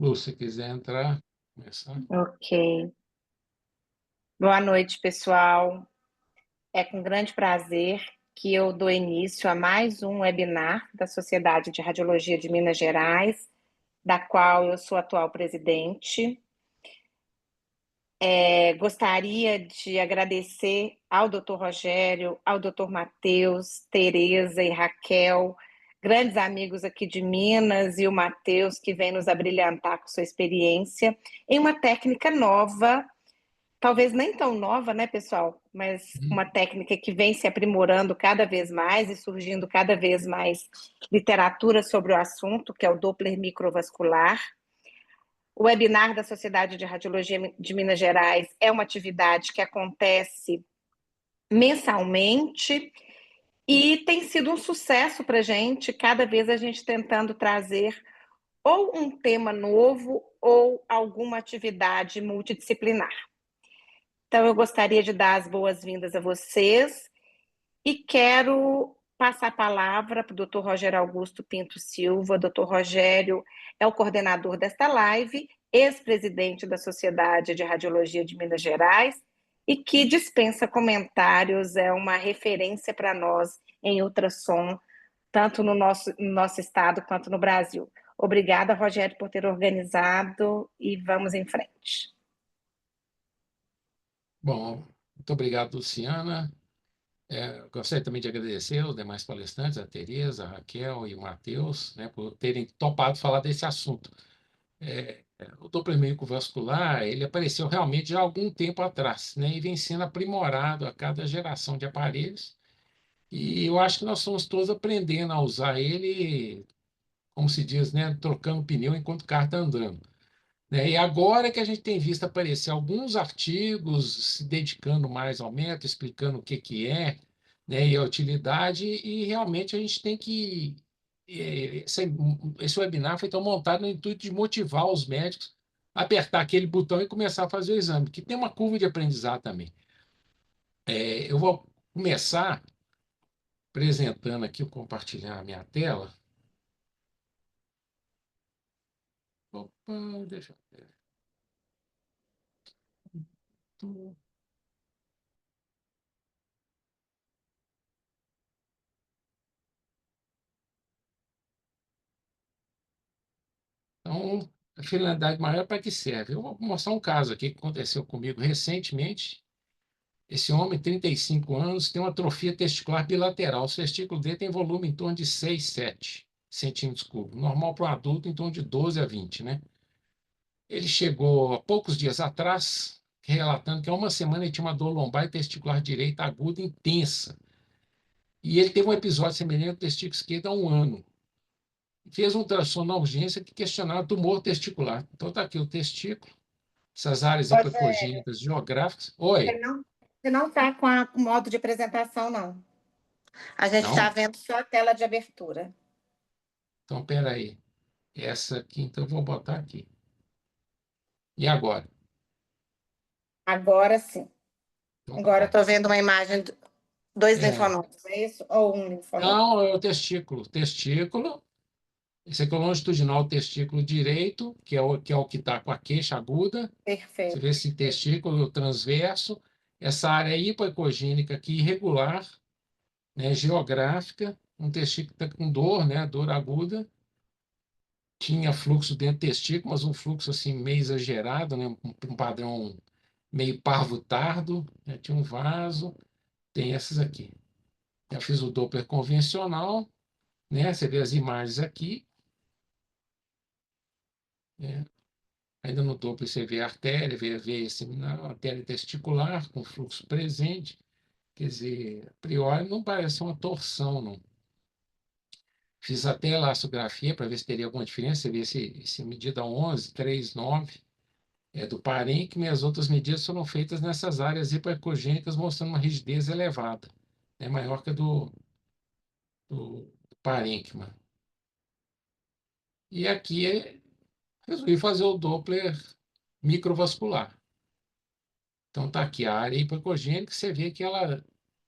Lu, se quiser entrar, começar. Ok. Boa noite, pessoal. É com grande prazer que eu dou início a mais um webinar da Sociedade de Radiologia de Minas Gerais, da qual eu sou atual presidente. Gostaria de agradecer ao Dr. Rogério, ao Dr. Matheus, Tereza e Raquel, grandes amigos aqui de Minas, e o Matheus, que vem nos abrilhantar com sua experiência em uma técnica nova. Talvez nem tão nova, né, pessoal? Mas uma técnica que vem se aprimorando cada vez mais e surgindo cada vez mais literatura sobre o assunto, que é o Doppler microvascular. O webinar da Sociedade de Radiologia de Minas Gerais é uma atividade que acontece mensalmente e tem sido um sucesso para a gente, cada vez a gente tentando trazer ou um tema novo ou alguma atividade multidisciplinar. Então, eu gostaria de dar as boas-vindas a vocês e quero passar a palavra para o Dr. Rogério Augusto Pinto Silva. Dr. Rogério é o coordenador desta live, ex-presidente da Sociedade de Radiologia de Minas Gerais e que dispensa comentários, é uma referência para nós em ultrassom, tanto no nosso estado quanto no Brasil. Obrigada, Rogério, por ter organizado e vamos em frente. Bom, muito obrigado, Luciana. Gostaria também de agradecer aos demais palestrantes, a Tereza, a Raquel e o Matheus, né, por terem topado falar desse assunto. O Doppler microvascular, ele apareceu realmente já há algum tempo atrás, né, e vem sendo aprimorado a cada geração de aparelhos, e eu acho que nós somos todos aprendendo a usar ele, como se diz, né, trocando pneu enquanto o carro está andando. Né? E agora que a gente tem visto aparecer alguns artigos se dedicando mais ao método, explicando o que que é, né, e a utilidade, e realmente a gente tem que. Esse webinar foi então montado no intuito de motivar os médicos a apertar aquele botão e começar a fazer o exame, que tem uma curva de aprendizado também. Eu vou começar apresentando aqui, compartilhar a minha tela. Opa, deixa eu ver. Então, a finalidade maior para que serve? Eu vou mostrar um caso aqui que aconteceu comigo recentemente. Esse homem, 35 anos, tem uma atrofia testicular bilateral. O testículo dele tem volume em torno de 6, 7 centímetros cúbicos. Normal para um adulto, em torno de 12 a 20, né? Ele chegou há poucos dias atrás, relatando que há uma semana ele tinha uma dor lombar e testicular direita aguda intensa. E ele teve um episódio semelhante ao testículo esquerdo há um ano. Fez um ultrassom na urgência que questionava tumor testicular. Então, está aqui o testículo, essas áreas Rogério, hipocondríacas geográficas. Oi, você não está com o modo de apresentação, não. A gente está não? vendo só a tela de abertura. Então, espera aí. Essa aqui, então, eu vou botar aqui. E agora? Agora sim. Então, Agora eu pronto. estou vendo uma imagem de dois É, linfonodos, é isso? Ou um linfonodo? não, é o testículo. Testículo. Esse aqui é o longitudinal testículo direito, que é o que está com a queixa aguda. Você vê Perfeito. esse testículo transverso. Essa área hipoecogênica aqui irregular, né, geográfica. Um testículo que está com dor, né, dor aguda. Tinha fluxo dentro do testículo, mas um fluxo assim meio exagerado, né? Um padrão meio parvo-tardo, né? Tinha um vaso, tem essas aqui. Eu fiz o Doppler convencional, né? Você vê as imagens aqui, né? Ainda no Doppler você vê a artéria, vê esse, a artéria testicular com fluxo presente, quer dizer, a priori não parece uma torção, não. Fiz até elastografia para ver se teria alguma diferença, você vê esse medida 11, 3, 9, do parênquima, e as outras medidas foram feitas nessas áreas hipoecogênicas, mostrando uma rigidez elevada, né, maior que a do parênquima. E aqui resolvi fazer o Doppler microvascular. Então está aqui a área hipoecogênica, você vê que ela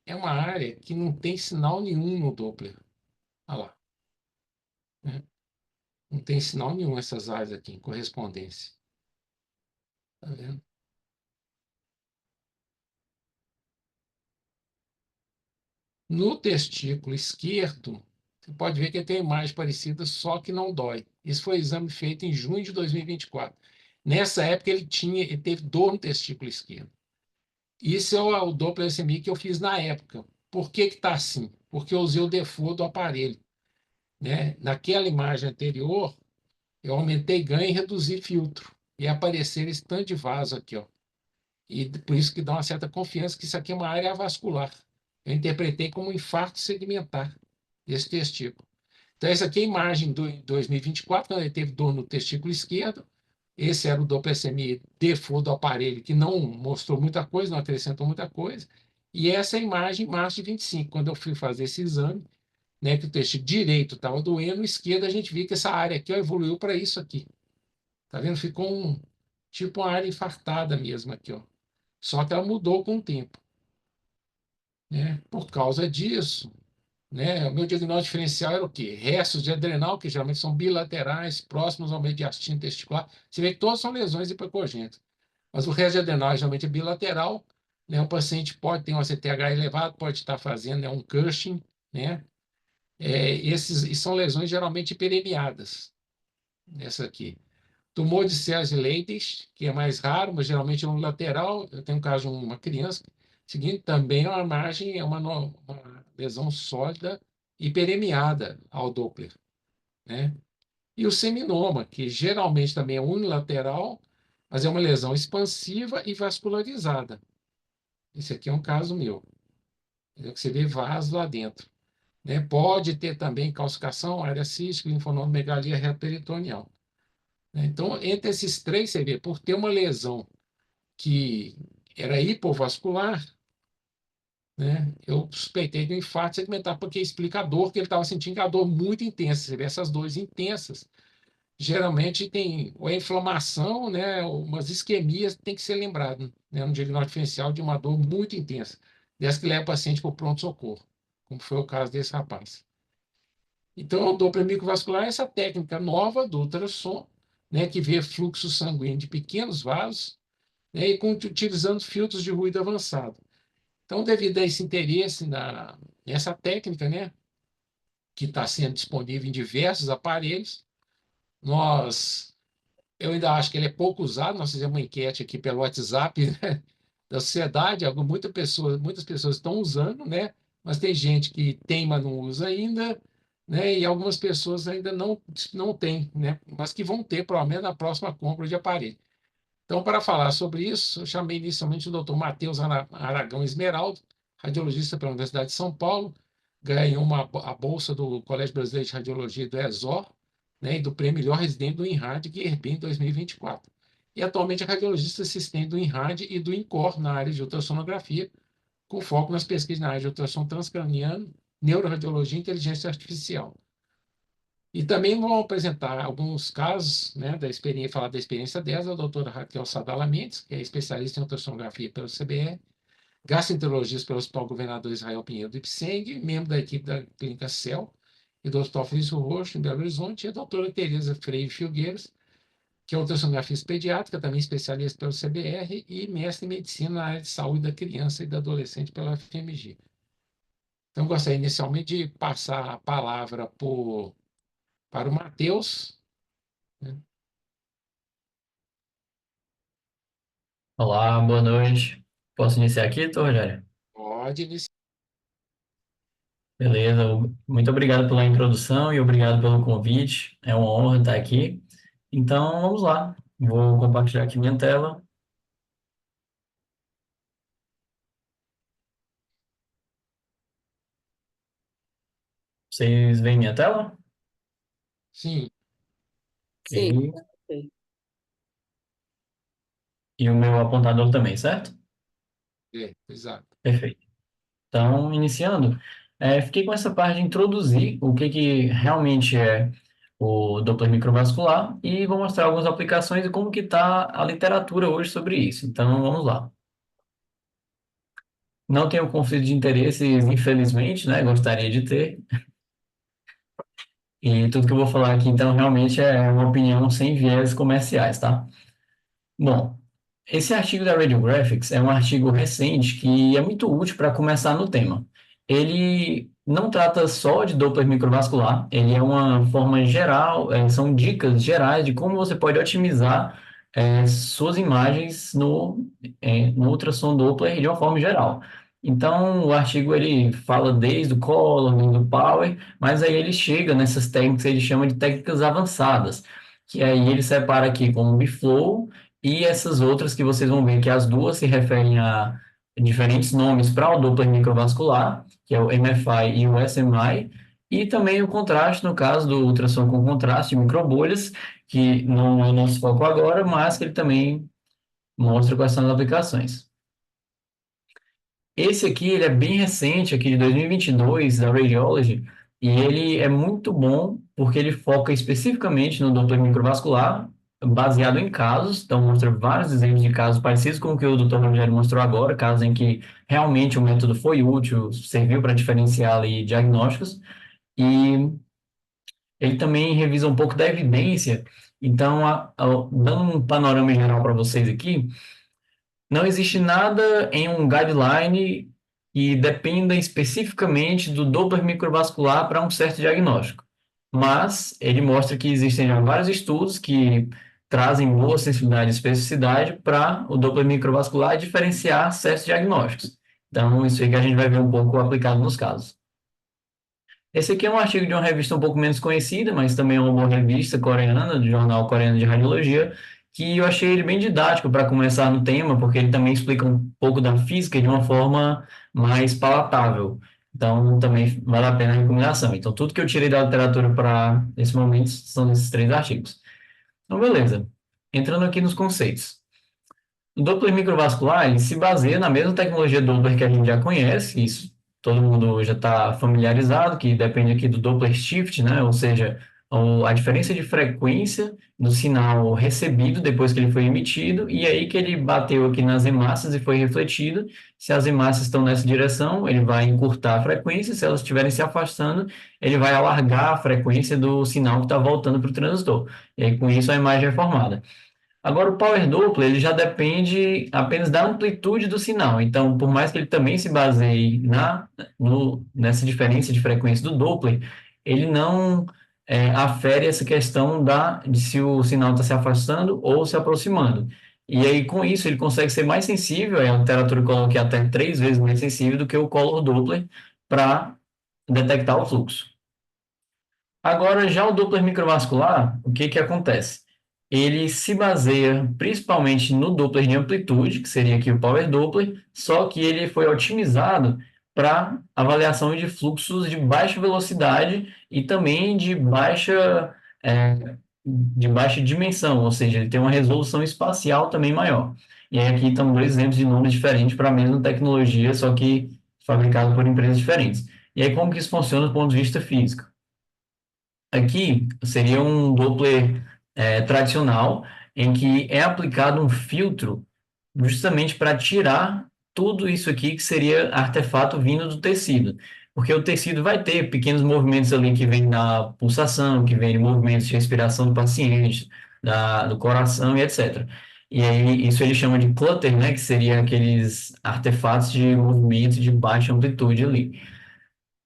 é uma área que não tem sinal nenhum no Doppler. Olha lá, né? Não tem sinal nenhum essas áreas aqui em correspondência. Tá vendo? No testículo esquerdo, você pode ver que tem imagem parecida, só que não dói. Isso foi um exame feito em junho de 2024. Nessa época, ele teve dor no testículo esquerdo. Isso é o Doppler SMI que eu fiz na época. Por que está assim? Porque eu usei o default do aparelho. Né? Naquela imagem anterior, eu aumentei ganho e reduzi filtro. E apareceu esse tanto de vaso aqui, ó. E por isso que dá uma certa confiança que isso aqui é uma área vascular. Eu interpretei como um infarto segmentar desse testículo. Então, essa aqui é a imagem do 2024, quando ele teve dor no testículo esquerdo. Esse era o Doppler SMI default do aparelho, que não mostrou muita coisa, não acrescentou muita coisa. E essa é a imagem em março de 25, quando eu fui fazer esse exame, né, que o testículo direito estava doendo, o esquerdo a gente viu que essa área aqui ó, evoluiu para isso aqui. Tá vendo? Ficou tipo uma área infartada mesmo aqui, ó. Só que ela mudou com o tempo, né? Por causa disso, né? O meu diagnóstico diferencial era o quê? Restos de adrenal, que geralmente são bilaterais, próximos ao mediastino testicular. Você vê que todos são lesões hipoecogênicas. Mas o resto de adrenal geralmente é bilateral, né? O paciente pode ter um ACTH elevado, pode estar fazendo né, um Cushing, né? E são lesões geralmente hiperemiadas, essa aqui. Tumor de células de Leides, que é mais raro, mas geralmente é um lateral. Eu tenho um caso de uma criança, seguinte, também é uma margem, é uma lesão sólida hiperemiada ao Doppler, né? E o seminoma, que geralmente também é unilateral, mas é uma lesão expansiva e vascularizada. Esse aqui é um caso meu. É que você vê vaso lá dentro, né? Pode ter também calcificação, área cística, linfonodomegalia retroperitoneal. Né? Então, entre esses três, você vê, por ter uma lesão que era hipovascular, né? Eu suspeitei de um infarto segmentar, porque explica a dor que ele estava sentindo, que é a dor muito intensa. Você vê essas dores intensas. Geralmente tem ou a inflamação, né? Umas isquemias, tem que ser lembrado, né? No diagnóstico diferencial de uma dor muito intensa. Dessa que leva o paciente para o pronto-socorro, como foi o caso desse rapaz. Então, o Doppler microvascular é essa técnica nova do ultrassom, né? Que vê fluxo sanguíneo de pequenos vasos, né, e utilizando filtros de ruído avançado. Então, devido a esse interesse nessa técnica, né, que está sendo disponível em diversos aparelhos, nós, eu ainda acho que ele é pouco usado. Nós fizemos uma enquete aqui pelo WhatsApp, né, da sociedade. Muitas pessoas estão usando, né, mas tem gente que tem, mas não usa ainda, né, e algumas pessoas ainda não têm, né, mas que vão ter, provavelmente, na próxima compra de aparelho. Então, para falar sobre isso, eu chamei inicialmente o doutor Matheus Aragão Esmeraldo, radiologista pela Universidade de São Paulo, ganhou a bolsa do Colégio Brasileiro de Radiologia do ESOR, né, e do prêmio Melhor Residente do INRAD Guerbi em 2024. E atualmente é radiologista assistente do INRAD e do INCOR na área de ultrassonografia, com foco nas pesquisas na área de ultrassom transcraniano, neuroradiologia e inteligência artificial. E também vão apresentar alguns casos, né, da experiência, falar da experiência dela, a doutora Raquel Sadala Mendes, que é especialista em ultrassonografia pelo CBR, gastroenterologista pelo Hospital Governador Israel Pinheiro do IPSENG, membro da equipe da Clínica CEL e do Hospital Felício Roxo, em Belo Horizonte, e a doutora Tereza Freire Filgueiras, que é ultrassonografista pediátrica, também especialista pelo CBR e mestre em medicina na área de saúde da criança e do adolescente pela FMG. Então, gostaria inicialmente de passar a palavra para o Matheus, né? Olá, boa noite. Posso iniciar aqui, doutor Rogério? Pode iniciar. Beleza, muito obrigado pela introdução e obrigado pelo convite. É uma honra estar aqui. Então, vamos lá. Vou compartilhar aqui minha tela. Vocês veem minha tela? Sim, Sim, Ok. ok. E o meu apontador também, certo? exato. Perfeito. Então, iniciando, fiquei com essa parte de introduzir o que que realmente é o Doppler microvascular e vou mostrar algumas aplicações e como que está a literatura hoje sobre isso. Então, vamos lá. Não tenho conflito de interesses, infelizmente, né? Gostaria de ter. E tudo que eu vou falar aqui, então, realmente é uma opinião sem viés comerciais, tá? Bom, esse artigo da Radiographics é um artigo recente que é muito útil para começar no tema. Ele não trata só de Doppler microvascular, ele é uma forma geral, são dicas gerais de como você pode otimizar suas imagens no ultrassom Doppler de uma forma geral. Então, o artigo ele fala desde o color, do power, mas aí ele chega nessas técnicas que ele chama de técnicas avançadas, que aí ele separa aqui como o BFlow e essas outras que vocês vão ver que as duas se referem a diferentes nomes para o Doppler microvascular, que é o MFI e o SMI, e também o contraste, no caso do ultrassom com contraste, microbolhas, que não é o nosso foco agora, mas que ele também mostra quais são as aplicações. Esse aqui, ele é bem recente, aqui de 2022, da Radiology, e ele é muito bom porque ele foca especificamente no Doppler microvascular, baseado em casos, então mostra vários exemplos de casos parecidos com o que o Dr. Rogério mostrou agora, casos em que realmente o método foi útil, serviu para diferenciar ali diagnósticos, e ele também revisa um pouco da evidência, então, dando um panorama geral para vocês aqui, não existe nada em um guideline que dependa especificamente do Doppler microvascular para um certo diagnóstico. Mas ele mostra que existem já vários estudos que trazem boa sensibilidade e especificidade para o Doppler microvascular diferenciar certos diagnósticos. Então, isso aí que a gente vai ver um pouco aplicado nos casos. Esse aqui é um artigo de uma revista um pouco menos conhecida, mas também é uma boa revista coreana, do Jornal Coreano de Radiologia, que eu achei ele bem didático para começar no tema, porque ele também explica um pouco da física de uma forma mais palatável. Então, também vale a pena a recomendação. Então, tudo que eu tirei da literatura para esse momento são esses três artigos. Então, beleza. Entrando aqui nos conceitos. O Doppler microvascular, ele se baseia na mesma tecnologia Doppler que a gente já conhece, isso todo mundo já está familiarizado, que depende aqui do Doppler shift, né? Ou seja, a diferença de frequência do sinal recebido depois que ele foi emitido, e aí que ele bateu aqui nas hemácias e foi refletido. Se as hemácias estão nessa direção, ele vai encurtar a frequência, se elas estiverem se afastando, ele vai alargar a frequência do sinal que está voltando para o transdutor. E aí, com isso, a imagem é formada. Agora, o power Doppler, ele já depende apenas da amplitude do sinal. Então, por mais que ele também se baseie nessa diferença de frequência do Doppler, ele não afere essa questão de se o sinal está se afastando ou se aproximando. E aí, com isso, ele consegue ser mais sensível, a literatura coloca que é até 3 vezes mais sensível do que o Color Doppler para detectar o fluxo. Agora, já o Doppler microvascular, o que que acontece? Ele se baseia principalmente no Doppler de amplitude, que seria aqui o Power Doppler, só que ele foi otimizado para avaliação de fluxos de baixa velocidade e também de baixa dimensão, ou seja, ele tem uma resolução espacial também maior. E aí aqui estão dois exemplos de nomes diferentes para a mesma tecnologia, só que fabricado por empresas diferentes. E aí como que isso funciona do ponto de vista físico? Aqui seria um Doppler tradicional, em que é aplicado um filtro justamente para tirar tudo isso aqui que seria artefato vindo do tecido. Porque o tecido vai ter pequenos movimentos ali que vêm da pulsação, que vêm de movimentos de respiração do paciente, do coração e etc. E aí isso ele chama de clutter, né, que seria aqueles artefatos de movimento de baixa amplitude ali.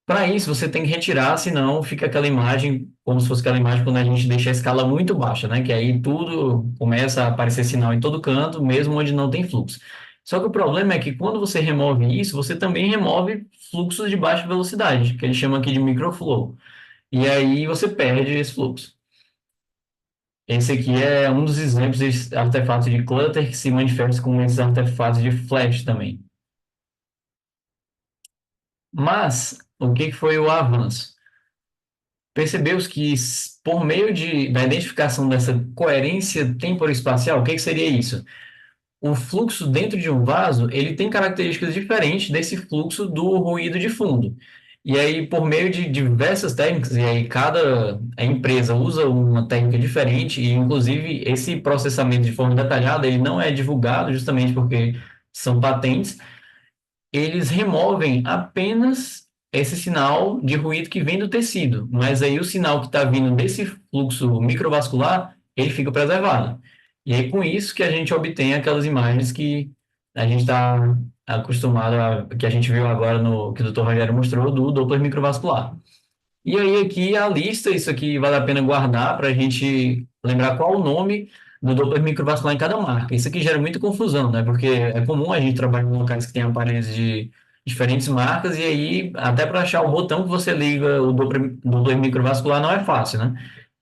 Para isso, você tem que retirar, senão fica aquela imagem, como se fosse aquela imagem quando a gente deixa a escala muito baixa, né? Que aí tudo começa a aparecer sinal em todo canto, mesmo onde não tem fluxo. Só que o problema é que quando você remove isso, você também remove fluxos de baixa velocidade, que eles chamam aqui de microflow. E aí você perde esse fluxo. Esse aqui é um dos exemplos de artefatos de clutter que se manifestam como esses artefatos de flash também. Mas, o que foi o avanço? Percebeu-se que, por meio da identificação dessa coerência temporoespacial, o que seria isso? O fluxo dentro de um vaso, ele tem características diferentes desse fluxo do ruído de fundo. E aí, por meio de diversas técnicas, e aí cada empresa usa uma técnica diferente, e inclusive esse processamento de forma detalhada, ele não é divulgado justamente porque são patentes, eles removem apenas esse sinal de ruído que vem do tecido, mas aí o sinal que está vindo desse fluxo microvascular, ele fica preservado. E aí com isso que a gente obtém aquelas imagens que a gente está acostumado que a gente viu agora no que o Dr. Rogério mostrou do Doppler microvascular. E aí aqui a lista, isso aqui vale a pena guardar para a gente lembrar qual o nome do Doppler microvascular em cada marca. Isso aqui gera muita confusão, né? Porque é comum a gente trabalhar em locais que tem aparelhos de diferentes marcas e aí até para achar o botão que você liga o Doppler microvascular não é fácil, né?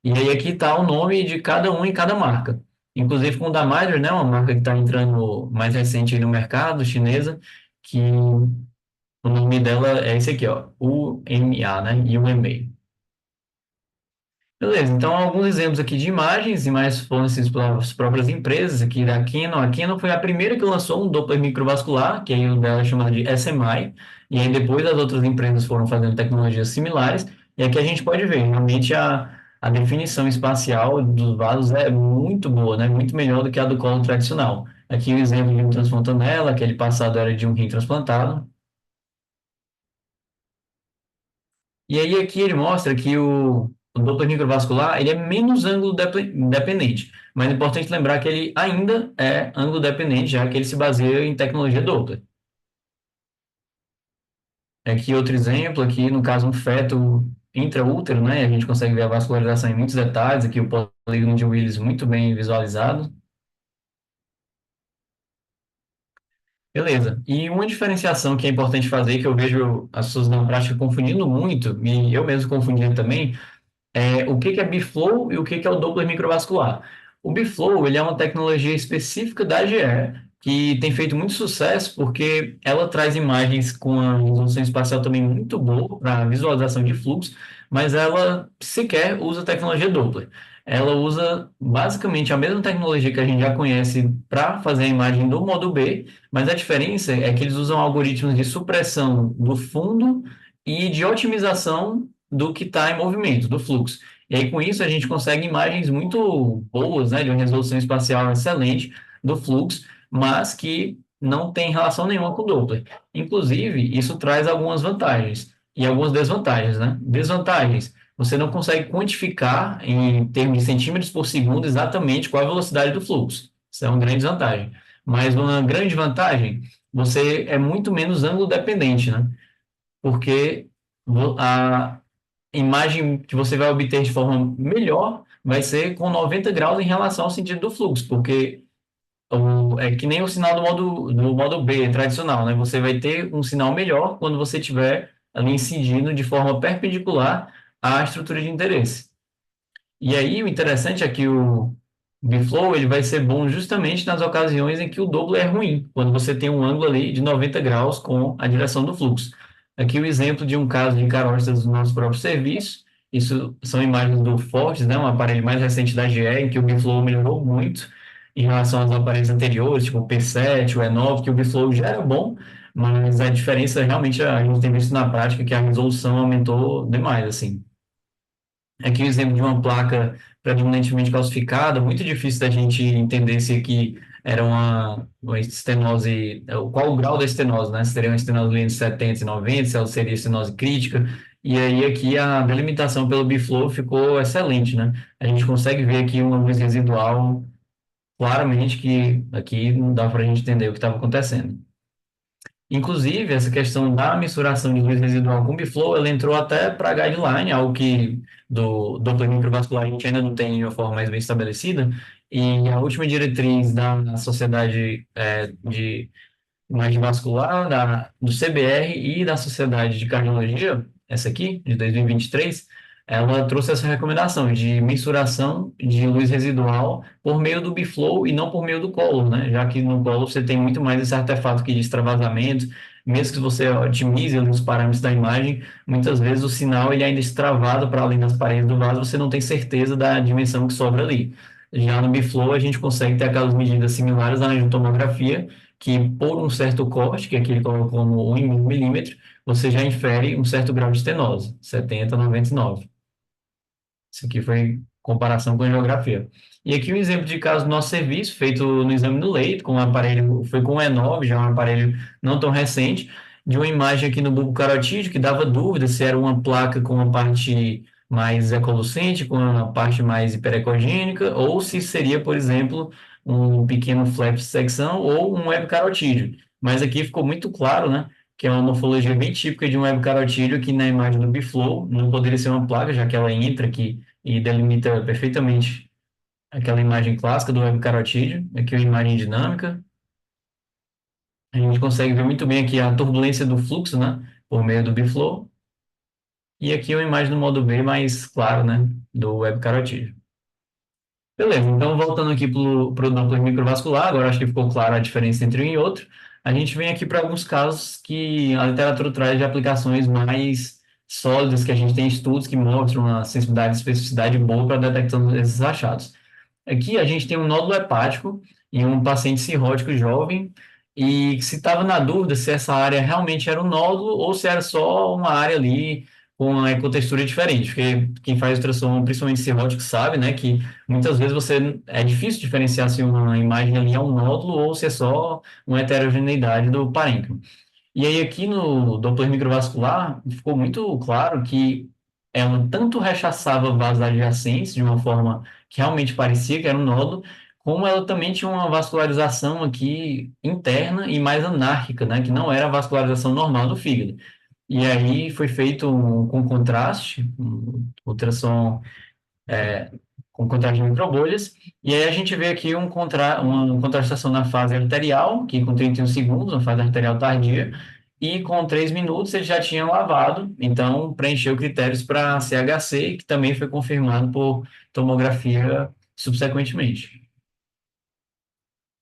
E aí aqui está o nome de cada um em cada marca. Inclusive com o da Midler, né? Uma marca que está entrando mais recente aí no mercado, chinesa, que o nome dela é esse aqui, ó, UMA, né? UMA. Beleza, então alguns exemplos aqui de imagens, imagens fornecidas pelas próprias empresas, aqui da Canon. A Canon foi a primeira que lançou um Doppler microvascular, que aí o dela é chamado de SMI, e aí depois as outras empresas foram fazendo tecnologias similares, e aqui a gente pode ver, realmente a definição espacial dos vasos é muito boa, né? Muito melhor do que a do colo tradicional. Aqui o exemplo de um transfontanela, aquele passado era de um rim transplantado. E aí aqui ele mostra que o Doppler microvascular ele é menos ângulo dependente, mas é importante lembrar que ele ainda é ângulo dependente, já que ele se baseia em tecnologia Doppler. Aqui outro exemplo, aqui no caso um feto intraútero, né? A gente consegue ver a vascularização em muitos detalhes, aqui o polígono de Willis muito bem visualizado. Beleza. E uma diferenciação que é importante fazer, que eu vejo as pessoas na prática confundindo muito, e eu mesmo confundindo também, o que que é Biflow e o que que é o Doppler microvascular. O Biflow, ele é uma tecnologia específica da GE, que tem feito muito sucesso porque ela traz imagens com a resolução espacial também muito boa para visualização de fluxo, mas ela sequer usa tecnologia Doppler. Ela usa basicamente a mesma tecnologia que a gente já conhece para fazer a imagem do modo B, mas a diferença é que eles usam algoritmos de supressão do fundo e de otimização do que está em movimento, do fluxo. E aí, com isso, a gente consegue imagens muito boas, né, de uma resolução espacial excelente do fluxo, mas que não tem relação nenhuma com o Doppler. Inclusive, isso traz algumas vantagens e algumas desvantagens, né? Desvantagens, você não consegue quantificar em termos de centímetros por segundo exatamente qual a velocidade do fluxo. Isso é uma grande desvantagem. Mas uma grande vantagem, você é muito menos ângulo dependente, né? Porque a imagem que você vai obter de forma melhor vai ser com 90 graus em relação ao sentido do fluxo, porque é que nem o sinal do modo B tradicional, né? Você vai ter um sinal melhor quando você estiver ali incidindo de forma perpendicular à estrutura de interesse. E aí o interessante é que o Biflow ele vai ser bom justamente nas ocasiões em que o Doppler é ruim, quando você tem um ângulo ali de 90 graus com a direção do fluxo. Aqui o exemplo de um caso de carótidas do nosso próprio serviço. Isso são imagens do Fortes, né, um aparelho mais recente da GE, em que o Biflow melhorou muito em relação aos aparelhos anteriores, tipo o P7, o E9, que o Biflow já era bom, mas a diferença realmente a gente tem visto na prática que a resolução aumentou demais, assim. Aqui o exemplo de uma placa predominantemente calcificada, muito difícil da gente entender se aqui era uma estenose, qual o grau da estenose, né? Se seria uma estenose entre 70 e 90, se ela seria estenose crítica. E aí aqui a delimitação pelo Biflow ficou excelente, né? A gente consegue ver aqui uma luz residual claramente que aqui não dá para a gente entender o que estava acontecendo. Inclusive, essa questão da mensuração de luz residual com Biflow, ela entrou até para a guideline, algo que do Doppler microvascular a gente ainda não tem de uma forma mais bem estabelecida, e a última diretriz da Sociedade de Imagem Vascular, do CBR e da Sociedade de Cardiologia, essa aqui, de 2023, ela trouxe essa recomendação de mensuração de luz residual por meio do Biflow e não por meio do Color, né? Já que no Color você tem muito mais esse artefato que diz extravasamentos, mesmo que você otimize ali os parâmetros da imagem, muitas vezes o sinal ele ainda extravado para além das paredes do vaso, você não tem certeza da dimensão que sobra ali. Já no Biflow a gente consegue ter aquelas medidas similares à angiotomografia, que por um certo corte, que aqui ele colocou como 1 milímetro, você já infere um certo grau de estenose, 70, 99. Isso aqui foi comparação com a geografia. E aqui um exemplo de caso do nosso serviço, feito no exame do leito, com um aparelho, foi com o E9, já um aparelho não tão recente, de uma imagem aqui no bulbo carotídeo que dava dúvida se era uma placa com uma parte mais ecolucente, com uma parte mais hiperecogênica, ou se seria, por exemplo, um pequeno flap de secção ou um web carotídeo. Mas aqui ficou muito claro, né, que é uma morfologia bem típica de um web carotídeo aqui na imagem do Biflow. Não poderia ser uma placa, já que ela entra aqui e delimita perfeitamente aquela imagem clássica do web carotídeo. Aqui é uma imagem dinâmica. A gente consegue ver muito bem aqui a turbulência do fluxo, né, por meio do Biflow. E aqui é uma imagem do modo B mais claro, né, do web carotídeo. Beleza, então voltando aqui para o Doppler microvascular, agora acho que ficou clara a diferença entre um e outro. A gente vem aqui para alguns casos que a literatura traz de aplicações mais sólidas, que a gente tem estudos que mostram uma sensibilidade e especificidade boa para a detecção desses achados. Aqui a gente tem um nódulo hepático em um paciente cirrótico jovem e se estava na dúvida se essa área realmente era um nódulo ou se era só uma área ali com uma ecotextura diferente, porque quem faz ultrassom, principalmente cirrótico, sabe, né, que muitas vezes é difícil diferenciar se uma imagem ali é um nódulo ou se é só uma heterogeneidade do parênquima. E aí aqui no Doppler microvascular ficou muito claro que ela tanto rechaçava vasos adjacentes de uma forma que realmente parecia que era um nódulo, como ela também tinha uma vascularização aqui interna e mais anárquica, né, que não era a vascularização normal do fígado. E aí foi feito com contraste, ultrassom com contraste de microbolhas, e aí a gente vê aqui uma contrastação na fase arterial, que com 31 segundos, uma fase arterial tardia, e com 3 minutos ele já tinha lavado, então preencheu critérios para CHC, que também foi confirmado por tomografia subsequentemente.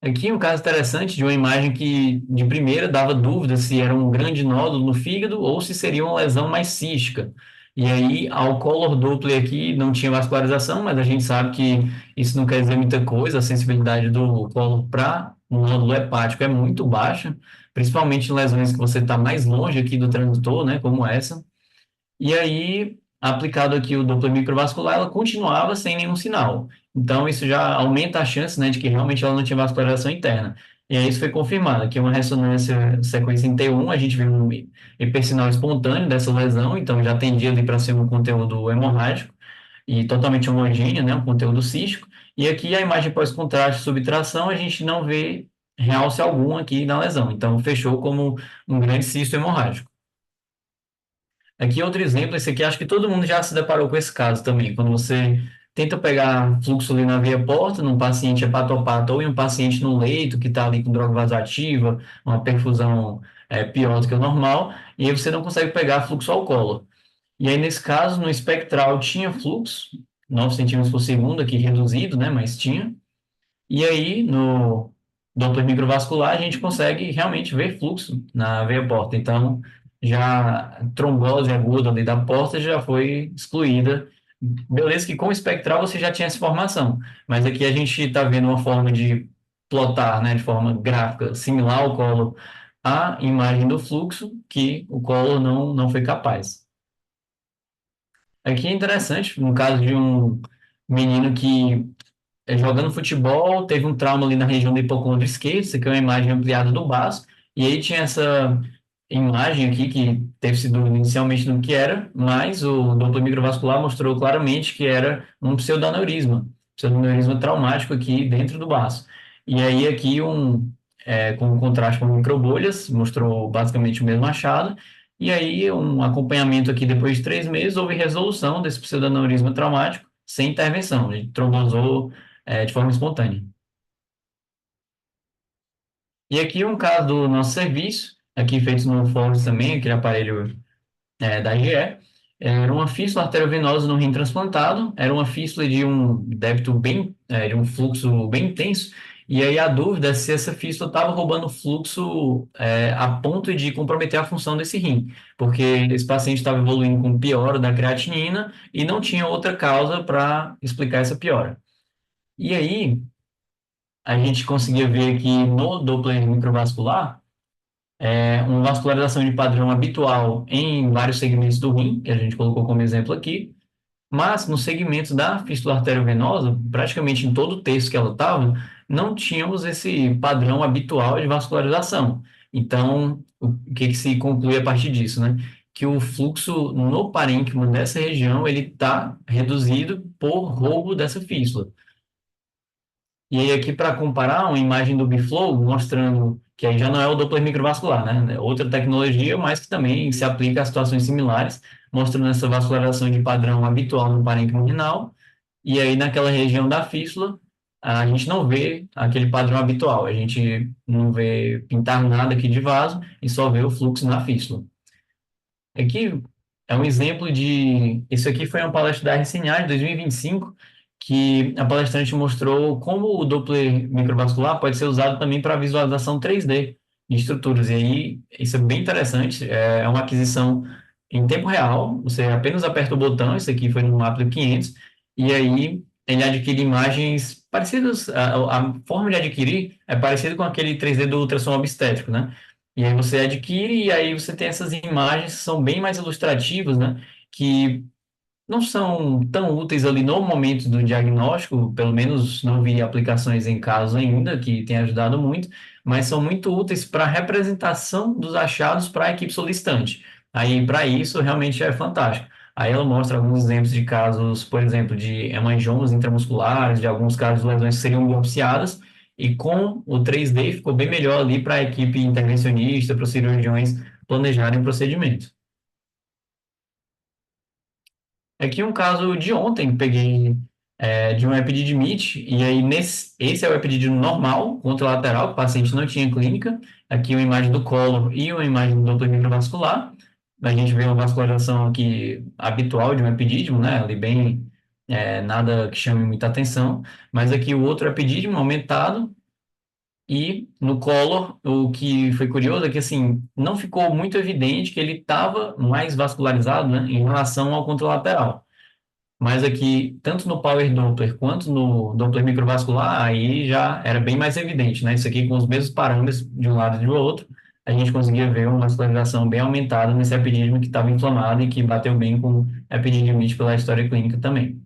Aqui um caso interessante de uma imagem que de primeira dava dúvida se era um grande nódulo no fígado ou se seria uma lesão mais cística. E aí, ao Color Doppler aqui não tinha vascularização, mas a gente sabe que isso não quer dizer muita coisa. A sensibilidade do Color para um nódulo hepático é muito baixa, principalmente em lesões que você está mais longe aqui do transdutor, né, como essa. E aí, aplicado aqui o Doppler microvascular, ela continuava sem nenhum sinal. Então, isso já aumenta a chance, né, de que realmente ela não tinha vascularização interna. E aí, isso foi confirmado. Aqui, uma ressonância sequência em T1, a gente viu um hipersinal espontâneo dessa lesão, então já tendia ali para ser um conteúdo hemorrágico e totalmente homogêneo, né, um conteúdo cístico. E aqui, a imagem pós-contraste subtração, a gente não vê realce algum aqui na lesão. Então, fechou como um grande cisto hemorrágico. Aqui outro exemplo, esse aqui acho que todo mundo já se deparou com esse caso também, quando você tenta pegar fluxo ali na veia porta, num paciente hepatopata ou em um paciente no leito que está ali com droga vasoativa, uma perfusão pior do que o normal, e aí você não consegue pegar fluxo ao colo. E aí nesse caso, no espectral tinha fluxo, 9 centímetros por segundo, aqui reduzido, né, mas tinha, e aí no Doppler microvascular a gente consegue realmente ver fluxo na veia porta. Então, já a trombose aguda ali da porta já foi excluída. Beleza que com o espectral você já tinha essa informação, mas aqui a gente está vendo uma forma de plotar, né, de forma gráfica, similar ao colo, a imagem do fluxo, que o colo não foi capaz. Aqui é interessante, no caso de um menino que jogando futebol, teve um trauma ali na região do hipocôndrio esquerdo, isso aqui é uma imagem ampliada do baço, e aí tinha essa imagem aqui que teve sido inicialmente do que era, mas o Doppler microvascular mostrou claramente que era um pseudoneurisma traumático aqui dentro do baço. E aí aqui com um contraste com microbolhas, mostrou basicamente o mesmo achado, e aí um acompanhamento aqui depois de 3 meses, houve resolução desse pseudoneurisma traumático sem intervenção, ele trombosou de forma espontânea. E aqui um caso do nosso serviço, aqui feito no Force também, aquele aparelho da GE, era uma fístula arteriovenosa no rim transplantado, era uma fístula de um débito de um fluxo bem intenso, e aí a dúvida é se essa fístula estava roubando fluxo a ponto de comprometer a função desse rim, porque esse paciente estava evoluindo com piora da creatinina e não tinha outra causa para explicar essa piora. E aí, a gente conseguia ver aqui no Doppler microvascular uma vascularização de padrão habitual em vários segmentos do rim, que a gente colocou como exemplo aqui, mas no segmento da fístula arteriovenosa, praticamente em todo o texto que ela estava, não tínhamos esse padrão habitual de vascularização. Então, o que se conclui a partir disso, né? Que o fluxo no parênquima dessa região ele está reduzido por roubo dessa fístula. E aí aqui para comparar uma imagem do Biflow mostrando que aí já não é o Doppler microvascular, né? É outra tecnologia, mas que também se aplica a situações similares, mostrando essa vascularização de padrão habitual no parênquima renal. E aí naquela região da fístula, a gente não vê aquele padrão habitual, a gente não vê pintar nada aqui de vaso e só vê o fluxo na fístula. Aqui é um exemplo de. Isso aqui foi uma palestra da RCNA de 2025, que a palestrante mostrou como o Doppler microvascular pode ser usado também para visualização 3D de estruturas. E aí, isso é bem interessante. É uma aquisição em tempo real. Você apenas aperta o botão. Isso aqui foi no Apple 500. E aí, ele adquire imagens parecidas. A forma de adquirir é parecida com aquele 3D do ultrassom obstétrico, né? E aí você adquire, e aí você tem essas imagens que são bem mais ilustrativas, né? Que não são tão úteis ali no momento do diagnóstico, pelo menos não vi aplicações em casos ainda, que tem ajudado muito, mas são muito úteis para a representação dos achados para a equipe solicitante. Aí, para isso, realmente é fantástico. Aí ela mostra alguns exemplos de casos, por exemplo, de hemangiomas intramusculares, de alguns casos de lesões que seriam biopsiadas, e com o 3D ficou bem melhor ali para a equipe intervencionista, para os cirurgiões planejarem o procedimento. Aqui um caso de ontem, peguei de um epididimite, e aí esse é o epididimo normal, contralateral, que o paciente não tinha clínica. Aqui uma imagem do colo e uma imagem do Doppler microvascular. A gente vê uma vascularização aqui habitual de um epidídimo, né? Ali bem, nada que chame muita atenção. Mas aqui o outro epidídimo aumentado, e no Collor, o que foi curioso é que, assim, não ficou muito evidente que ele estava mais vascularizado, né, em relação ao contralateral. Mas aqui, tanto no Power Doppler quanto no Doppler microvascular, aí já era bem mais evidente, né? Isso aqui com os mesmos parâmetros de um lado e do outro, a gente conseguia ver uma vascularização bem aumentada nesse epidídimo que estava inflamado e que bateu bem com epididimite pela história clínica também.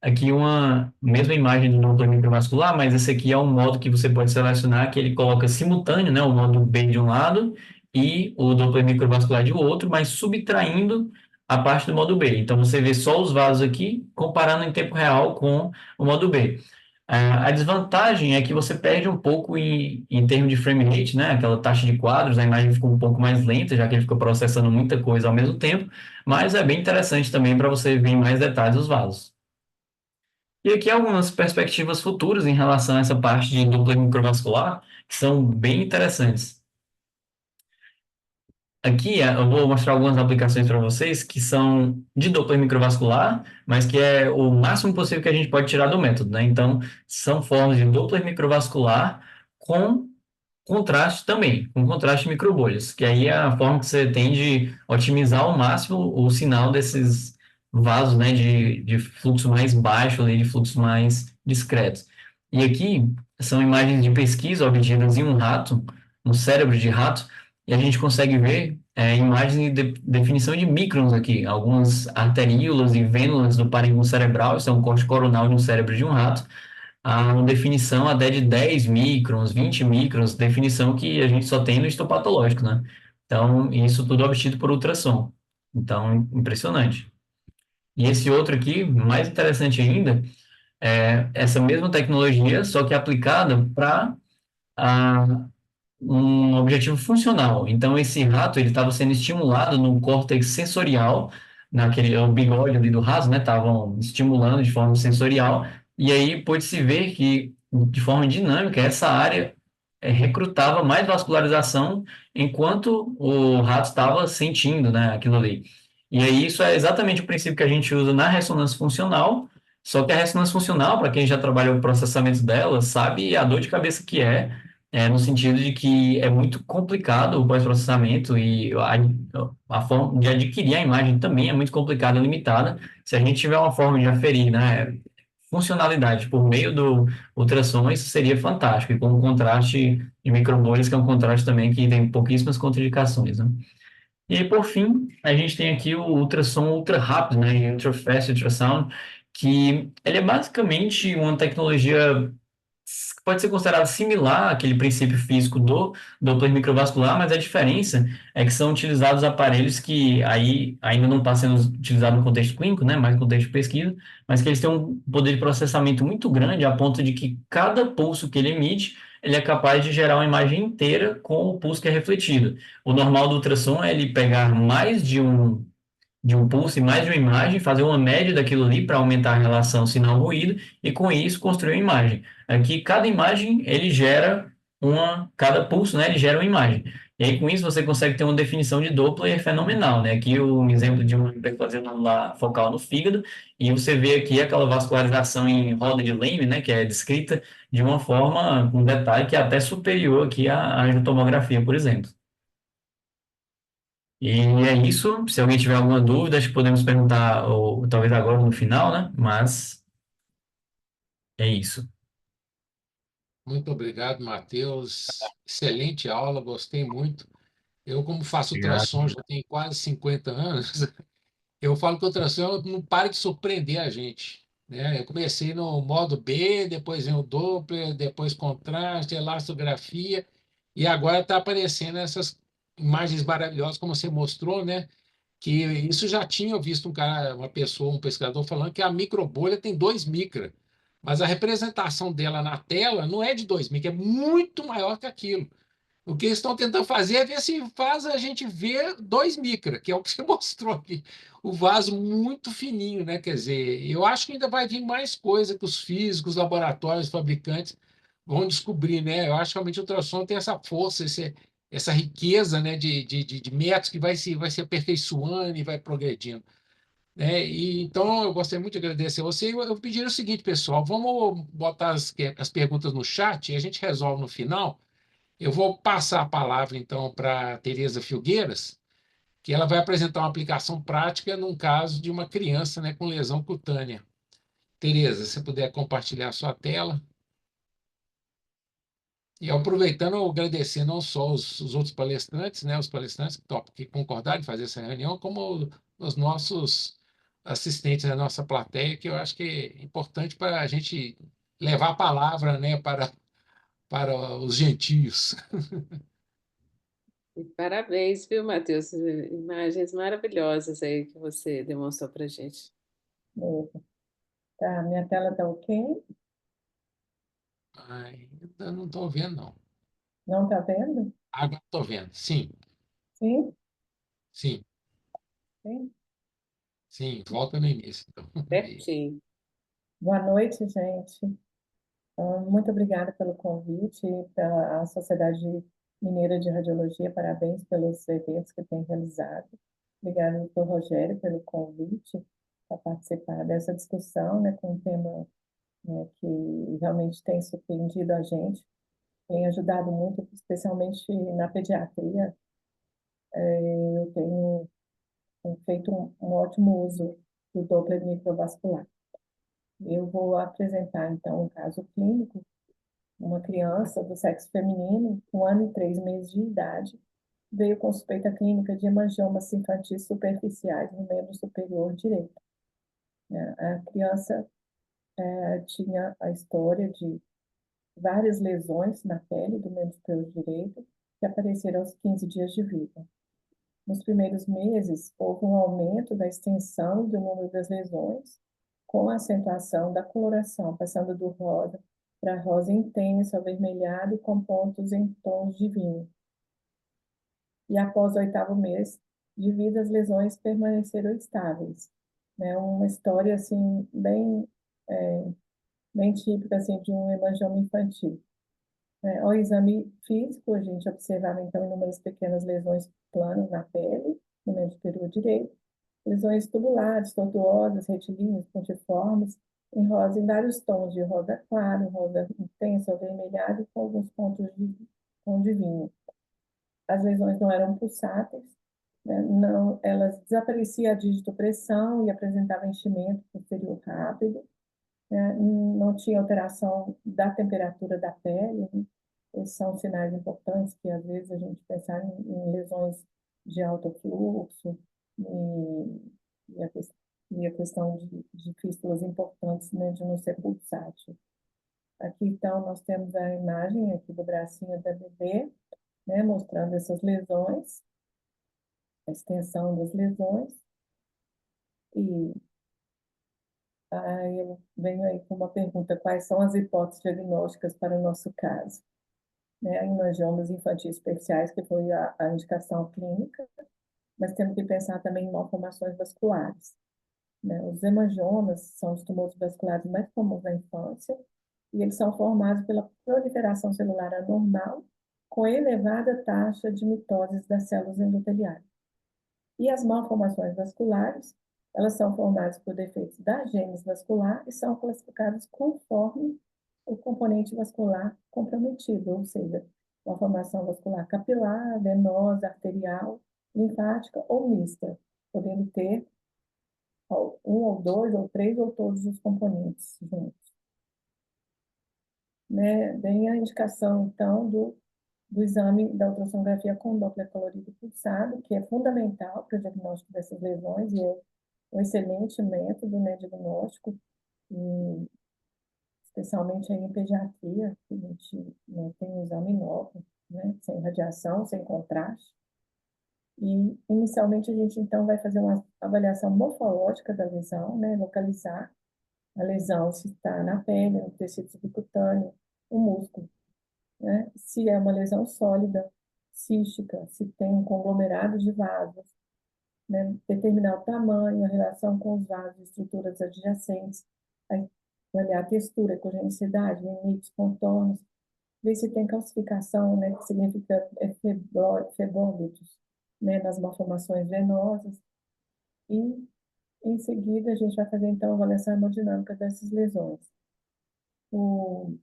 Aqui uma mesma imagem do Doppler microvascular, mas esse aqui é um modo que você pode selecionar que ele coloca simultâneo, né, o modo B de um lado e o Doppler microvascular de outro, mas subtraindo a parte do modo B. Então você vê só os vasos aqui, comparando em tempo real com o modo B. A desvantagem é que você perde um pouco em termos de frame rate, né? Aquela taxa de quadros, a imagem ficou um pouco mais lenta, já que ele ficou processando muita coisa ao mesmo tempo, mas é bem interessante também para você ver em mais detalhes os vasos. E aqui algumas perspectivas futuras em relação a essa parte de Doppler microvascular, que são bem interessantes. Aqui eu vou mostrar algumas aplicações para vocês que são de Doppler microvascular, mas que é o máximo possível que a gente pode tirar do método, né? Então, são formas de Doppler microvascular com contraste também, com contraste de microbolhas, que aí é a forma que você tem de otimizar ao máximo o sinal desses vasos, né, de fluxo mais baixo, ali, de fluxo mais discreto. E aqui são imagens de pesquisa obtidas em um rato, no cérebro de rato, e a gente consegue ver imagens de definição de microns aqui, algumas arteríolas e vênulas do parênquima cerebral, isso é um corte coronal no cérebro de um rato, a uma definição até de 10 microns, 20 microns, definição que a gente só tem no histopatológico, né? Então, isso tudo obtido por ultrassom. Então, impressionante. E esse outro aqui, mais interessante ainda, é essa mesma tecnologia, só que aplicada para um objetivo funcional. Então, esse rato, ele estava sendo estimulado no córtex sensorial, naquele o bigode ali do rato, né? Estavam estimulando de forma sensorial, e aí pôde-se ver que, de forma dinâmica, essa área recrutava mais vascularização enquanto o rato estava sentindo, né, aquilo ali. E aí isso é exatamente o princípio que a gente usa na ressonância funcional, só que a ressonância funcional, para quem já trabalhou o processamento dela, sabe a dor de cabeça que no sentido de que é muito complicado o pós-processamento e a forma de adquirir a imagem também é muito complicada e limitada. Se a gente tiver uma forma de aferir, né, funcionalidade por meio do ultrassom, isso seria fantástico, e com o contraste de microbolhas, que é um contraste também que tem pouquíssimas contraindicações, né? E aí, por fim, a gente tem aqui o ultrassom ultra rápido, né, Ultra Fast Ultrasound, que ele é basicamente uma tecnologia pode ser considerado similar àquele princípio físico do Doppler microvascular, mas a diferença é que são utilizados aparelhos que aí ainda não está sendo utilizado no contexto clínico, né, mas no contexto de pesquisa, mas que eles têm um poder de processamento muito grande a ponto de que cada pulso que ele emite, ele é capaz de gerar uma imagem inteira com o pulso que é refletido. O normal do ultrassom é ele pegar mais de um pulso e mais de uma imagem, fazer uma média daquilo ali para aumentar a relação sinal-ruído e com isso construir uma imagem. Aqui cada imagem ele gera cada pulso, né, ele gera uma imagem. E aí com isso você consegue ter uma definição de Doppler fenomenal, né? Aqui um exemplo de uma hiperplasia anular focal no fígado e você vê aqui aquela vascularização em roda de Lehmann, né, que é descrita de uma forma, um detalhe que é até superior aqui à angiotomografia, por exemplo. E é isso. Se alguém tiver alguma dúvida, acho que podemos perguntar, ou talvez agora no final, né? Mas é isso. Muito obrigado, Matheus. Excelente aula, gostei muito. Eu, como faço Obrigado. ultrassom já tem quase 50 anos, eu falo que o ultrassom não para de surpreender a gente, né? Eu comecei no modo B, depois vem o Doppler, depois contraste, elastografia, e agora está aparecendo essas imagens maravilhosas, como você mostrou, né? Que isso já tinha visto um cara, uma pessoa, um pesquisador falando que a microbolha tem 2 micra, mas a representação dela na tela não é de 2 micra, é muito maior que aquilo. O que eles estão tentando fazer é ver se faz a gente ver 2 micra, que é o que você mostrou aqui. O vaso muito fininho, né? Quer dizer, eu acho que ainda vai vir mais coisa que os físicos, laboratórios, fabricantes vão descobrir, né? Eu acho que realmente o ultrassom tem essa força, essa riqueza, né, de métodos que vai se aperfeiçoando e vai progredindo, né? E, então, eu gostaria muito de agradecer a você. Eu pediria o seguinte, pessoal, vamos botar as perguntas no chat e a gente resolve no final. Eu vou passar a palavra, então, para a Tereza Filgueiras, que ela vai apresentar uma aplicação prática num caso de uma criança, né, com lesão cutânea. Tereza, se puder compartilhar a sua tela. E aproveitando, eu agradecer não só os outros palestrantes, né, os palestrantes que concordaram em fazer essa reunião, como os nossos assistentes da nossa plateia, que eu acho que é importante para a gente levar a palavra, né, para os gentios. E parabéns, viu, Matheus? Imagens maravilhosas aí que você demonstrou para gente. Beleza. Tá, minha tela tá ok? Ainda não estou vendo, não. Não tá vendo? Agora estou vendo. Sim, Sim? sim, Sim. sim. Volta no início. Então. Aí. Certinho. Boa noite, gente. Muito obrigada pelo convite, pela Sociedade Mineira de Radiologia, parabéns pelos eventos que tem realizado. Obrigada, doutor Rogério, pelo convite para participar dessa discussão, né, com um tema, né, que realmente tem surpreendido a gente, tem ajudado muito, especialmente na pediatria. Eu tenho feito um ótimo uso do Doppler microvascular. Eu vou apresentar, então, um caso clínico, uma criança do sexo feminino, 1 ano e 3 meses de idade, veio com suspeita clínica de hemangiomas infantis superficiais no membro superior direito, né? A criança tinha a história de várias lesões na pele do membro superior direito, que apareceram aos 15 dias de vida. Nos primeiros meses, houve um aumento da extensão do número das lesões, com a acentuação da coloração, passando do rosa para rosa intenso, avermelhado e com pontos em tons de vinho. E após o 8º mês de vida, as lesões permaneceram estáveis. Né? Uma história assim bem típica assim de um hemangioma infantil. Ao exame físico, a gente observava então inúmeras pequenas lesões planas na pele, no membro superior direito, lesões tubulares, tortuosas, retilíneas, pontiformes, em vários tons de rosa claro, rosa intenso, avermelhado e com alguns pontos de tom de vinho. As lesões não eram pulsáteis, né? Não, elas desapareciam a digitopressão e apresentavam enchimento posterior rápido, né? Não tinha alteração da temperatura da pele, né? Esses são sinais importantes que às vezes a gente pensar em lesões de alto fluxo e a questão de fístulas importantes, né, de não ser pulsátil. Aqui, então, nós temos a imagem aqui do bracinho da bebê, né, mostrando essas lesões, a extensão das lesões. E aí eu venho aí com uma pergunta: quais são as hipóteses diagnósticas para o nosso caso? Né, hemangiomas infantis especiais, que foi a indicação clínica, mas temos que pensar também em malformações vasculares. Né? Os hemangiomas são os tumores vasculares mais comuns na infância, e eles são formados pela proliferação celular anormal, com elevada taxa de mitose das células endoteliais. E as malformações vasculares, elas são formadas por defeitos da gênese vascular e são classificadas conforme o componente vascular comprometido, ou seja, malformação vascular capilar, venosa, arterial, linfática ou mista, podendo ter um ou dois ou três ou todos os componentes juntos. Né? Vem a indicação, então, do exame da ultrassonografia com Doppler colorido pulsado, que é fundamental para o diagnóstico dessas lesões e é um excelente método, né, diagnóstico, e especialmente aí em pediatria, que a gente, né, tem um exame novo, né, sem radiação, sem contraste. E, inicialmente, a gente, então, vai fazer uma avaliação morfológica da lesão, né, localizar a lesão, se está na pele, no tecido subcutâneo, no músculo, né? Se é uma lesão sólida, cística, se tem um conglomerado de vasos, né? Determinar o tamanho, a relação com os vasos e estruturas adjacentes, aí, avaliar a textura, ecogenicidade, limites, contornos, ver se tem calcificação, né? Que significa febólitos, né? Nas malformações venosas. E, em seguida, a gente vai fazer, então, a avaliação hemodinâmica dessas lesões. O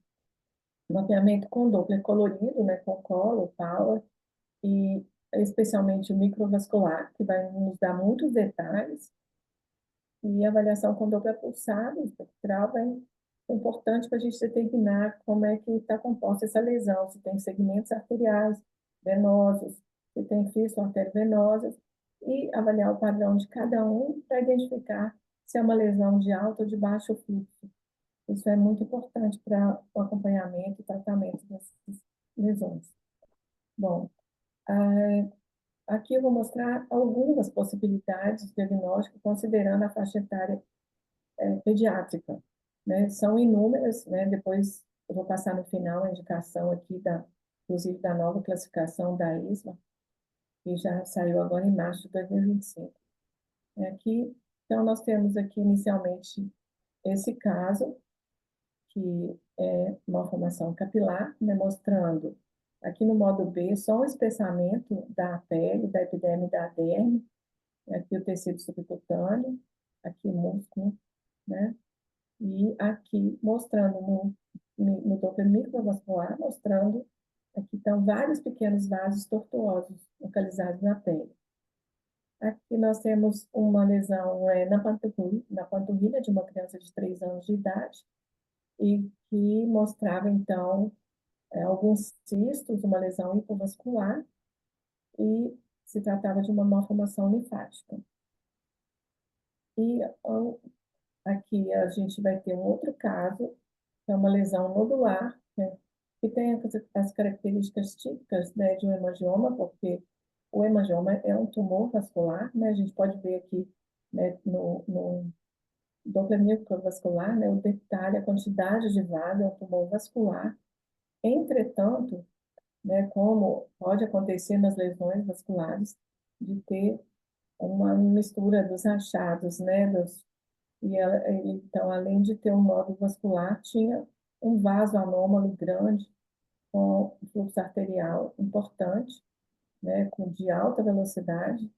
mapeamento com Doppler colorido, né, com Color, Power, e especialmente o microvascular, que vai nos dar muitos detalhes, e a avaliação com Doppler pulsado, espectral, é importante para a gente determinar como é que está composta essa lesão, se tem segmentos arteriais, venosos, se tem fístula arteriovenosas, e avaliar o padrão de cada um para identificar se é uma lesão de alto ou de baixo fluxo. Isso é muito importante para o acompanhamento e tratamento dessas lesões. Bom, aqui eu vou mostrar algumas possibilidades de diagnóstico considerando a faixa etária pediátrica, né? São inúmeras, né? Depois eu vou passar no final a indicação aqui inclusive da nova classificação da ISMA, que já saiu agora em março de 2025. Aqui, então, nós temos aqui inicialmente esse caso, que é uma formação capilar, né, mostrando aqui no modo B só um espessamento da pele, da epiderme e da derme, aqui o tecido subcutâneo, aqui o músculo, né, e aqui mostrando no Doppler microvascular, mostrando aqui estão vários pequenos vasos tortuosos localizados na pele. Aqui nós temos uma lesão na panturrilha de uma criança de 3 anos de idade, e que mostrava, então, alguns cistos, uma lesão hipovascular, e se tratava de uma malformação linfática. E aqui a gente vai ter um outro caso, que é uma lesão nodular, né, que tem as características típicas, né, de um hemangioma, porque o hemangioma é um tumor vascular, né, a gente pode ver aqui, né, no Doppler microvascular, né, o detalhe, a quantidade de vaso, é um tumor vascular. Entretanto, né, como pode acontecer nas lesões vasculares, de ter uma mistura dos achados, né, então, além de ter um nódulo vascular, tinha um vaso anômalo grande, com fluxo arterial importante, né, de alta velocidade.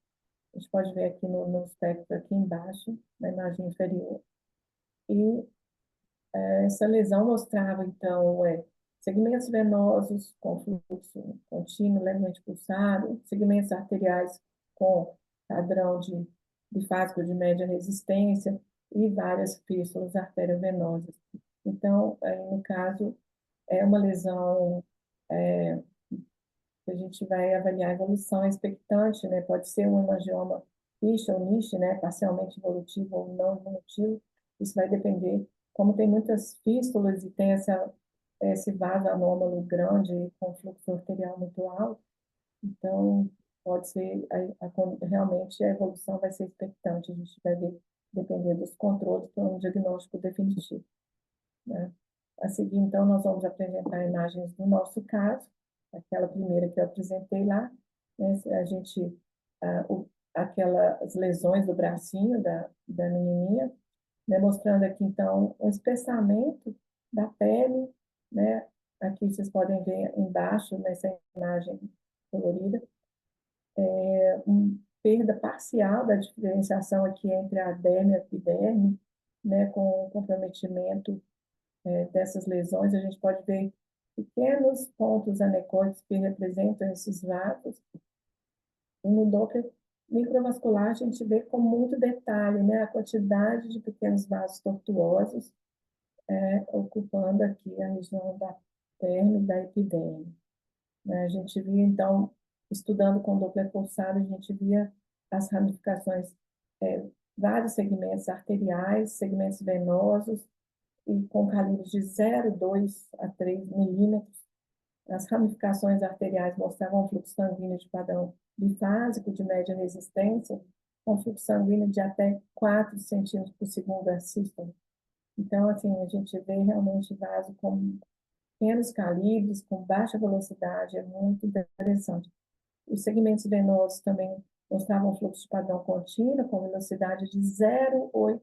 A gente pode ver aqui no espectro aqui embaixo, na imagem inferior. E essa lesão mostrava, então, segmentos venosos com fluxo contínuo, levemente pulsado, segmentos arteriais com padrão bifásico de média resistência e várias fístulas arteriovenosas. Então, no caso, é uma lesão que a gente vai avaliar a evolução expectante, né? Pode ser um hemangioma ficha ou niche, né? Parcialmente evolutivo ou não evolutivo. Isso vai depender. Como tem muitas fístulas e tem essa esse vaso anômalo grande com fluxo arterial muito alto, então pode ser, realmente a evolução vai ser expectante, a gente vai ver, depender dos controles para um diagnóstico definitivo, né? A seguir, então, nós vamos apresentar imagens do nosso caso, aquela primeira que eu apresentei lá, né? A gente, aquelas lesões do bracinho da menininha, né? Mostrando aqui, então, o espessamento da pele, né? Aqui vocês podem ver embaixo, nessa imagem colorida, perda parcial da diferenciação aqui entre a derme e a epiderme, né? Com comprometimento dessas lesões, a gente pode ver pequenos pontos anecoides que representam esses vasos. E no Doppler microvascular, a gente vê com muito detalhe, né, a quantidade de pequenos vasos tortuosos ocupando aqui a região da derme e da epiderme, né? A gente via, então, estudando com Doppler pulsado, a gente via as ramificações, vários segmentos arteriais, segmentos venosos, e com calibres de 0,2 a 3 milímetros. As ramificações arteriais mostravam um fluxo sanguíneo de padrão bifásico de média resistência, com fluxo sanguíneo de até 4 centímetros por segundo a sístole. Então, assim, a gente vê realmente vaso com pequenos calibres, com baixa velocidade, é muito interessante. Os segmentos venosos também mostravam fluxo de padrão contínuo, com velocidade de 0,8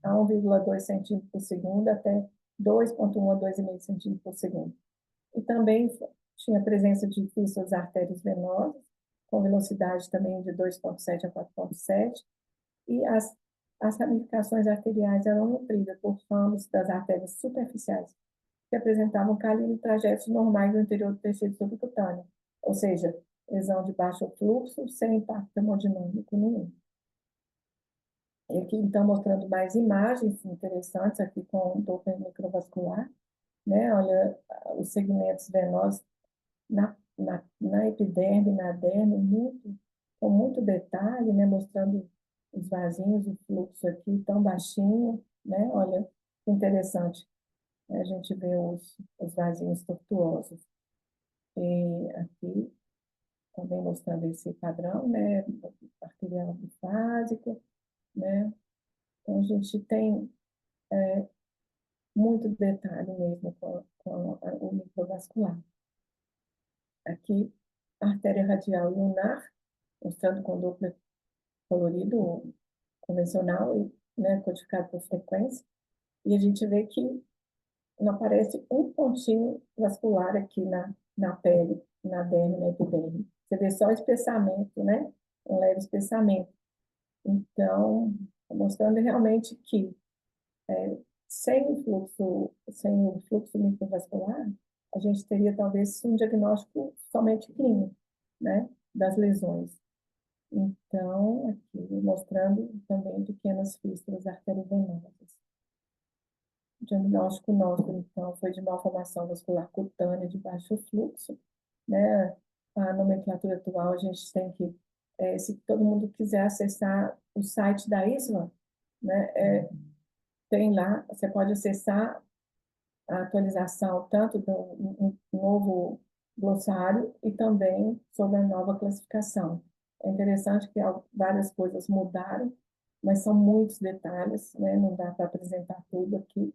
a 1,2 centímetros por segundo, até 2,1 a 2,5 centímetros por segundo. E também tinha presença de fístulas artérias venosas, com velocidade também de 2,7 a 4,7, e as ramificações arteriais eram nutridas por fâmulos das artérias superficiais, que apresentavam calibre e trajetos normais no interior do tecido subcutâneo, ou seja, lesão de baixo fluxo, sem impacto hemodinâmico nenhum. E aqui, então, mostrando mais imagens interessantes aqui com o Doppler microvascular, né? Olha, os segmentos venosos na epiderme, na derme, com muito detalhe, né? Mostrando os vasinhos, o fluxo aqui tão baixinho, né? Olha, que interessante, né? A gente vê os vasinhos tortuosos. E aqui, também mostrando esse padrão, né? Arterial bifásico, né? Então, a gente tem muito detalhe mesmo com o microvascular. Aqui, a artéria radial lunar, mostrando com Doppler colorido convencional e, né, codificado por frequência. E a gente vê que não aparece um pontinho vascular aqui na pele, na derme, na epiderme. Você vê só o espessamento, né? Um leve espessamento. Então, mostrando realmente que sem o fluxo microvascular, a gente teria talvez um diagnóstico somente clínico, né, das lesões. Então, aqui mostrando também pequenas fístulas arteriovenosas. O diagnóstico nosso, então, foi de malformação vascular cutânea de baixo fluxo, né? A nomenclatura atual, a gente tem que, se todo mundo quiser acessar o site da ISVA, né, tem lá, você pode acessar a atualização tanto do novo glossário e também sobre a nova classificação. É interessante que várias coisas mudaram, mas são muitos detalhes, né? Não dá para apresentar tudo aqui.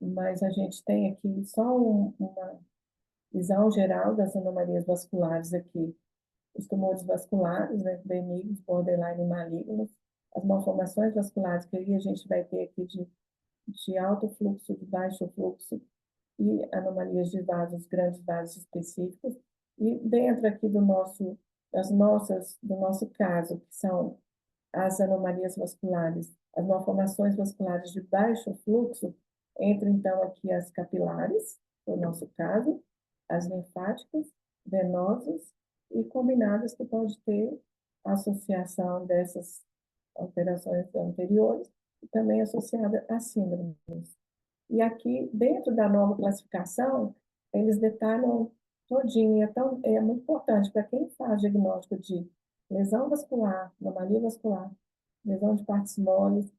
Mas a gente tem aqui só uma visão geral das anomalias vasculares aqui. Os tumores vasculares, né, benignos, borderline e malignos, as malformações vasculares, que aí a gente vai ter aqui de alto fluxo, de baixo fluxo, e anomalias de vasos, grandes vasos específicos. E dentro aqui do nosso caso, que são as anomalias vasculares, as malformações vasculares de baixo fluxo, entre então aqui as capilares, no nosso caso, as linfáticas, venosas e combinadas, que pode ter associação dessas alterações anteriores e também associada a síndromes. E aqui, dentro da nova classificação, eles detalham todinho, é muito importante para quem faz diagnóstico de lesão vascular, anomalia vascular, lesão de partes moles,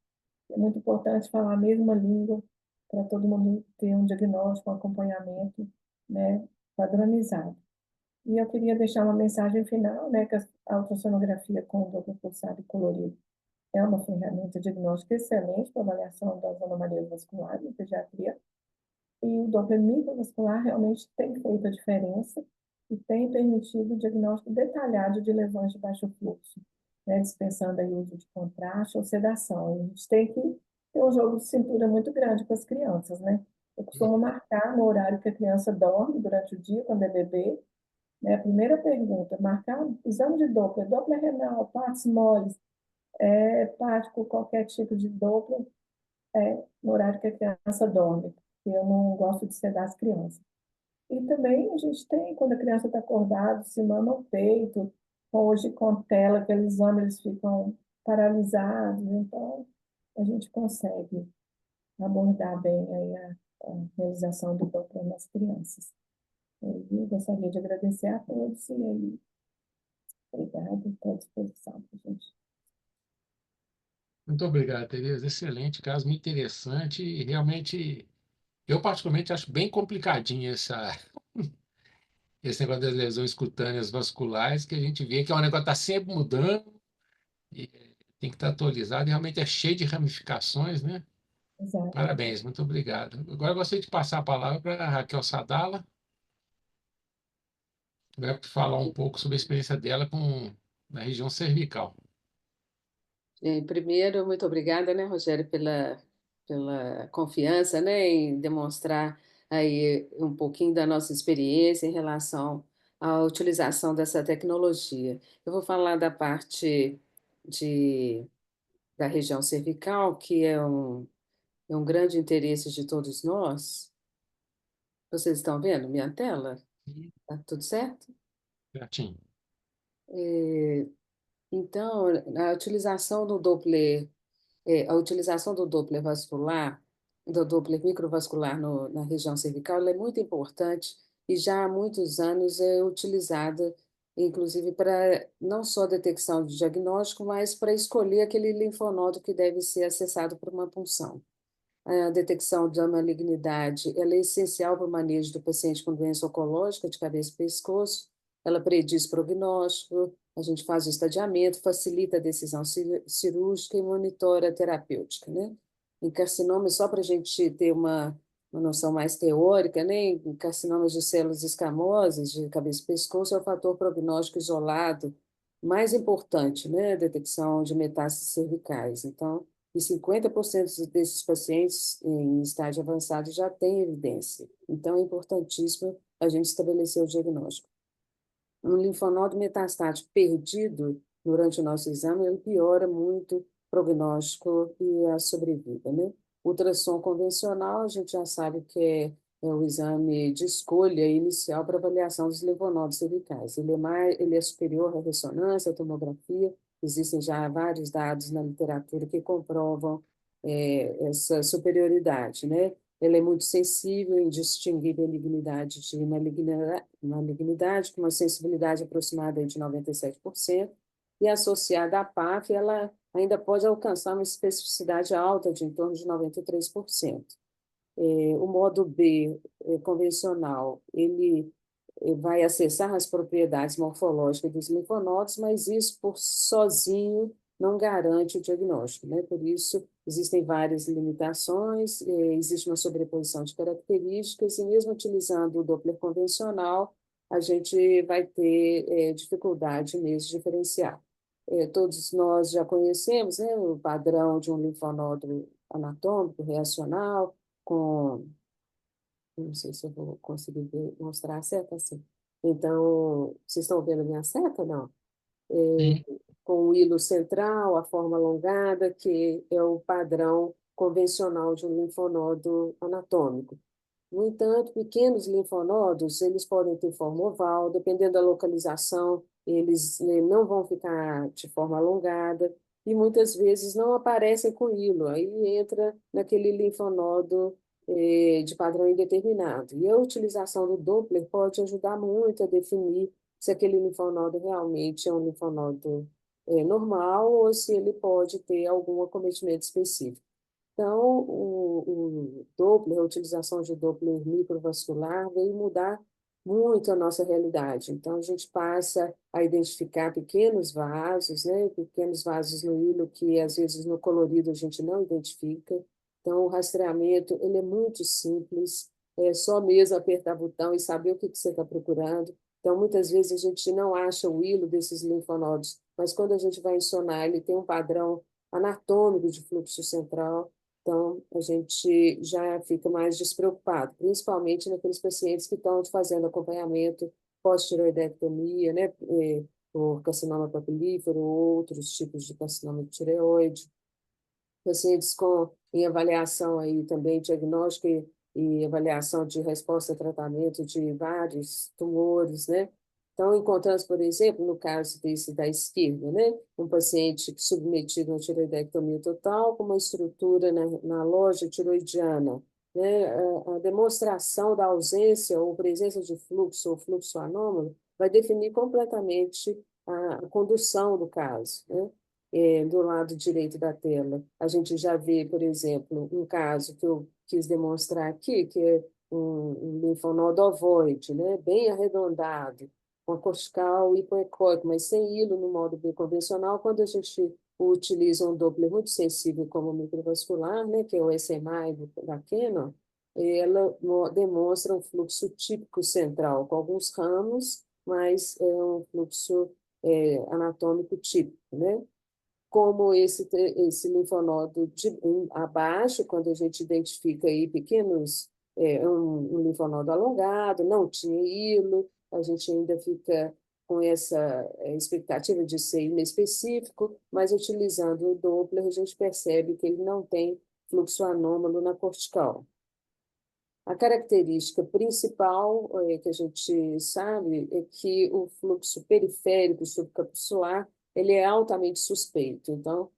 é muito importante falar a mesma língua para todo mundo ter um diagnóstico, um acompanhamento, né, padronizado. E eu queria deixar uma mensagem final, né, que a ultrassonografia com Doppler pulsado e colorido é uma ferramenta diagnóstica excelente para avaliação das anomalias vasculares na pediatria. E o Doppler microvascular realmente tem feito a diferença e tem permitido o diagnóstico detalhado de lesões de baixo fluxo, né, dispensando aí o uso de contraste ou sedação. A gente tem que ter um jogo de cintura muito grande para as crianças, né? Eu costumo marcar no horário que a criança dorme durante o dia, quando é bebê, né? A primeira pergunta, marcar exame de Doppler, Doppler renal, partes moles, hepático, qualquer tipo de Doppler, no horário que a criança dorme, porque eu não gosto de sedar as crianças. E também a gente tem, quando a criança está acordada, se mama o peito, hoje com tela, aqueles exames eles ficam paralisados, então a gente consegue abordar bem aí a realização do Doppler nas crianças. Eu gostaria de agradecer a todos e aí, obrigada, estou à disposição para a gente. Muito obrigado, Tereza. Excelente caso, muito interessante e realmente, eu particularmente acho bem complicadinho esse negócio das lesões cutâneas vasculares, que a gente vê que é um negócio que está sempre mudando e tem que estar atualizado e realmente é cheio de ramificações, né? Exato. Parabéns, muito obrigado. Agora eu gostaria de passar a palavra para a Raquel Sadala, que vai falar um pouco sobre a experiência dela na região cervical. Primeiro, muito obrigada, né, Rogério, pela confiança, né, em demonstrar aí um pouquinho da nossa experiência em relação à utilização dessa tecnologia. Eu vou falar da parte de, da região cervical, que é um grande interesse de todos nós. Vocês estão vendo minha tela? Tá tudo certo? Certinho. Então, a utilização do Doppler a utilização do Doppler vascular, do Doppler microvascular na região cervical, ela é muito importante e já há muitos anos é utilizada, inclusive para não só detecção de diagnóstico, mas para escolher aquele linfonodo que deve ser acessado por uma punção. A detecção da malignidade, ela é essencial para o manejo do paciente com doença oncológica de cabeça e pescoço, ela prediz prognóstico, a gente faz o estadiamento, facilita a decisão cirúrgica e monitora a terapêutica, né? Em carcinoma, só para a gente ter uma noção mais teórica, né? Em carcinomas de células escamosas de cabeça e pescoço é o fator prognóstico isolado mais importante, né? A detecção de metástases cervicais. Então, e 50% desses pacientes em estágio avançado já têm evidência. Então, é importantíssimo a gente estabelecer o diagnóstico. Um linfonodo metastático perdido durante o nosso exame, ele piora muito o prognóstico e a sobrevida, né? Ultrassom convencional, a gente já sabe que é o exame de escolha inicial para avaliação dos linfonodos cervicais. Ele é superior à ressonância, à tomografia. Existem já vários dados na literatura que comprovam essa superioridade, né? Ele é muito sensível em distinguir benignidade de malignidade, com uma sensibilidade aproximada de 97%, e associada à PAF, ela ainda pode alcançar uma especificidade alta de em torno de 93%. O modo B, convencional, ele vai acessar as propriedades morfológicas dos linfonodos, mas isso por sozinho não garante o diagnóstico, né? Por isso, existem várias limitações, existe uma sobreposição de características, e mesmo utilizando o Doppler convencional, a gente vai ter dificuldade mesmo de diferenciar. Todos nós já conhecemos, né, o padrão de um linfonodo anatômico, reacional, com não sei se eu vou conseguir mostrar a seta assim. Então, vocês estão vendo a minha seta, não? Sim. Com o hilo central, a forma alongada, que é o padrão convencional de um linfonodo anatômico. No entanto, pequenos linfonodos, eles podem ter forma oval, dependendo da localização, eles, né, não vão ficar de forma alongada, e muitas vezes não aparecem com hilo, aí entra naquele linfonodo de padrão indeterminado. E a utilização do Doppler pode ajudar muito a definir se aquele linfonodo realmente é um linfonodo normal ou se ele pode ter algum acometimento específico. Então, o Doppler, a utilização de Doppler microvascular veio mudar muito a nossa realidade. Então, a gente passa a identificar pequenos vasos, né? Pequenos vasos no hilo que, às vezes, no colorido a gente não identifica. Então, o rastreamento ele é muito simples, é só mesmo apertar botão e saber o que você está procurando. Então, muitas vezes a gente não acha o hilo desses linfonodos, mas quando a gente vai ensonar, ele tem um padrão anatômico de fluxo central, então a gente já fica mais despreocupado, principalmente naqueles pacientes que estão fazendo acompanhamento pós-tireoidectomia, né, por carcinoma papilífero ou outros tipos de carcinoma de tireoide, pacientes em avaliação aí também diagnóstica e avaliação de resposta a tratamento de vários tumores, né? Então, encontramos, por exemplo, no caso desse da esquerda, né? Um paciente submetido a uma tireoidectomia total com uma estrutura na loja tiroidiana, né? A demonstração da ausência ou presença de fluxo ou fluxo anômalo vai definir completamente a condução do caso, né? Do lado direito da tela. A gente já vê, por exemplo, um caso que eu quis demonstrar aqui, que é um linfonodo ovoide, né, bem arredondado, com a cortical hipoecóica, mas sem hilo no modo B convencional. Quando a gente utiliza um Doppler muito sensível como microvascular, né, que é o SMI da Canon, ela demonstra um fluxo típico central, com alguns ramos, mas é um fluxo anatômico típico, né? Como esse linfonodo abaixo, quando a gente identifica aí pequenos, um linfonodo alongado, não tinha hilo, a gente ainda fica com essa expectativa de ser inespecífico, mas utilizando o Doppler, a gente percebe que ele não tem fluxo anômalo na cortical. A característica principal que a gente sabe é que o fluxo periférico subcapsular ele é altamente suspeito. Então,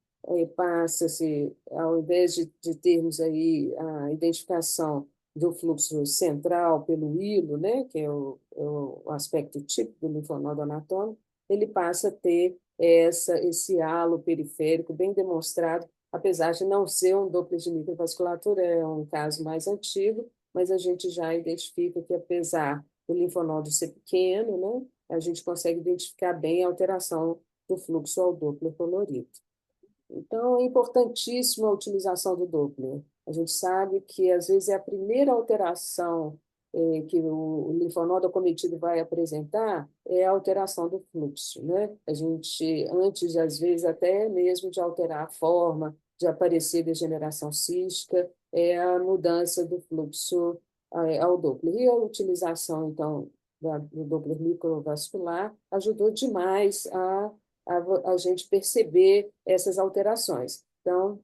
passa-se, ao invés de termos aí a identificação do fluxo central pelo hilo, né, que é o aspecto típico do linfonodo anatômico, ele passa a ter esse halo periférico bem demonstrado, apesar de não ser um Doppler de microvasculatura, é um caso mais antigo, mas a gente já identifica que, apesar do linfonodo ser pequeno, né, a gente consegue identificar bem a alteração do fluxo ao Doppler colorido. Então, é importantíssima a utilização do Doppler. A gente sabe que, às vezes, é a primeira alteração que o linfonodo acometido vai apresentar é a alteração do fluxo, né? A gente, antes, às vezes, até mesmo de alterar a forma, de aparecer degeneração cística, é a mudança do fluxo ao Doppler. E a utilização, então, do Doppler microvascular ajudou demais a gente perceber essas alterações. Então,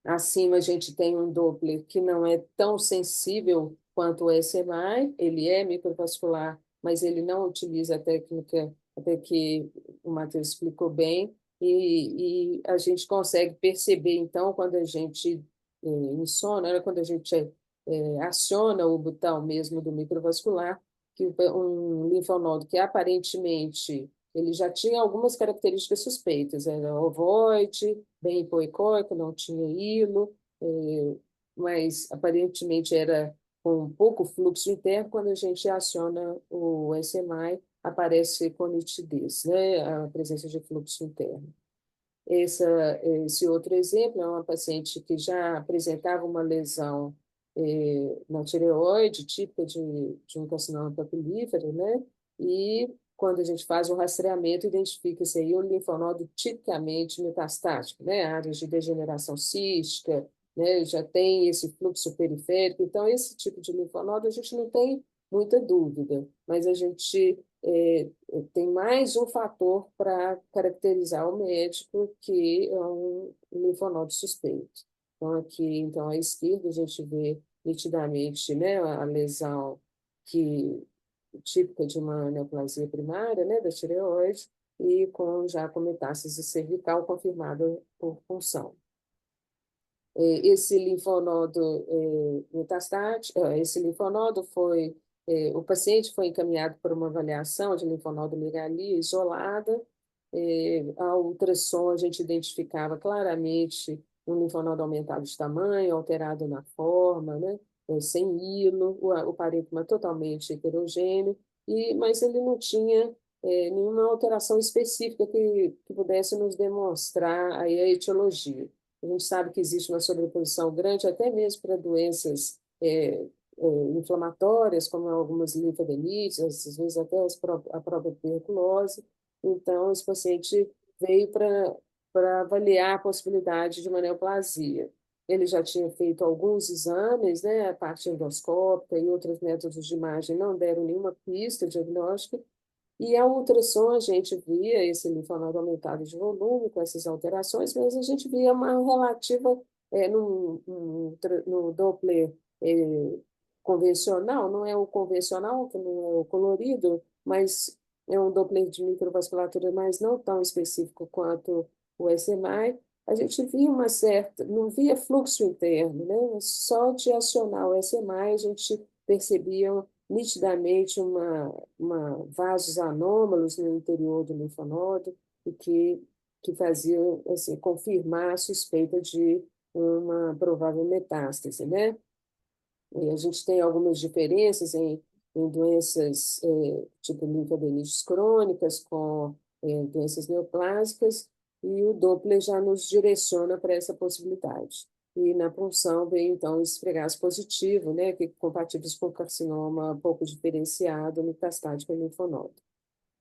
acima a gente tem um Doppler que não é tão sensível quanto o SMI, ele é microvascular, mas ele não utiliza a técnica até que o Matheus explicou bem, e a gente consegue perceber, então, quando a gente insona, né, quando a gente aciona o botão mesmo do microvascular, que um linfonodo que aparentemente ele já tinha algumas características suspeitas, era ovoide, bem hipoecóico, não tinha hilo, mas aparentemente era com pouco fluxo interno. Quando a gente aciona o SMI, aparece com nitidez, né, a presença de fluxo interno. Esse outro exemplo é uma paciente que já apresentava uma lesão na tireoide, típica de um carcinoma papilífero, né? E quando a gente faz o rastreamento, identifica-se aí um linfonodo tipicamente metastático, né? Áreas de degeneração cística, né? Já tem esse fluxo periférico. Então, esse tipo de linfonodo a gente não tem muita dúvida, mas a gente tem mais um fator para caracterizar o médico, que é um linfonodo suspeito. Então, aqui, então, à esquerda, a gente vê nitidamente, né, a lesão típica de uma neoplasia primária, né, da tireoide, e com metástase cervical confirmada por punção. Esse linfonodo metastático, esse linfonodo o paciente foi encaminhado para uma avaliação de linfonodomegalia isolada. A ultrassom a gente identificava claramente um linfonodo aumentado de tamanho, alterado na forma, né? Sem hilo, o parênquima totalmente heterogêneo, mas ele não tinha nenhuma alteração específica que pudesse nos demonstrar aí a etiologia. A gente sabe que existe uma sobreposição grande, até mesmo para doenças inflamatórias, como algumas linfadenites, às vezes até a própria tuberculose. Então, esse paciente veio para avaliar a possibilidade de uma neoplasia. Ele já tinha feito alguns exames, né, a parte endoscópica e outros métodos de imagem não deram nenhuma pista diagnóstica, e a ultrassom a gente via esse linfonodo aumentado de volume com essas alterações, mas a gente via uma relativa, no Doppler convencional, não é o convencional, que não é o colorido, mas é um Doppler de microvasculatura, mas não tão específico quanto o SMI, a gente via uma certa, não via fluxo interno, né? Só de acionar o SMI a gente percebia nitidamente vasos anômalos no interior do linfonodo e que faziam assim, confirmar a suspeita de uma provável metástase, né? E a gente tem algumas diferenças em doenças tipo linfadenites crônicas com doenças neoplásicas, e o Doppler já nos direciona para essa possibilidade. E na punção vem, então, esse fregaço positivo, né, que compatíveis com carcinoma pouco diferenciado metastático em linfonodo.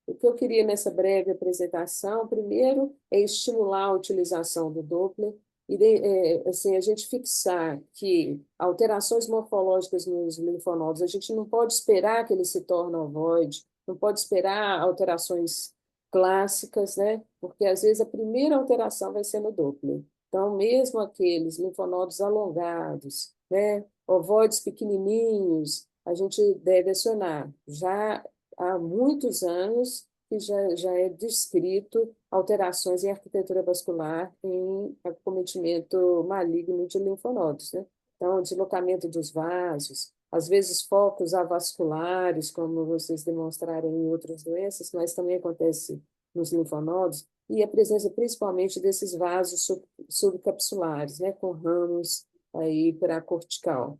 O que eu queria nessa breve apresentação, primeiro, é estimular a utilização do Doppler e assim, a gente fixar que alterações morfológicas nos linfonodos, a gente não pode esperar que eles se tornem ovoide, não pode esperar alterações clássicas, né? Porque às vezes a primeira alteração vai ser no Doppler. Então, mesmo aqueles linfonodos alongados, né, ovoides pequenininhos, a gente deve acionar. Já há muitos anos que já é descrito alterações em arquitetura vascular em acometimento maligno de linfonodos, né? Então, deslocamento dos vasos, às vezes focos avasculares, como vocês demonstraram em outras doenças, mas também acontece nos linfonodos, e a presença principalmente desses vasos subcapsulares, né, com ramos aí para cortical.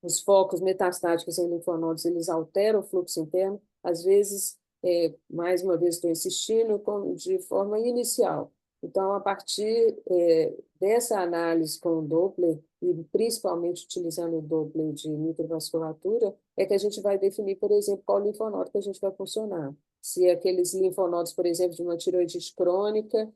Os focos metastáticos em linfonodos, eles alteram o fluxo interno, às vezes, mais uma vez estou insistindo, de forma inicial. Então, a partir dessa análise com o Doppler, e principalmente utilizando o Doppler de microvasculatura, é que a gente vai definir, por exemplo, qual linfonodo que a gente vai funcionar. Se aqueles linfonodos, por exemplo, de uma tiroidite crônica,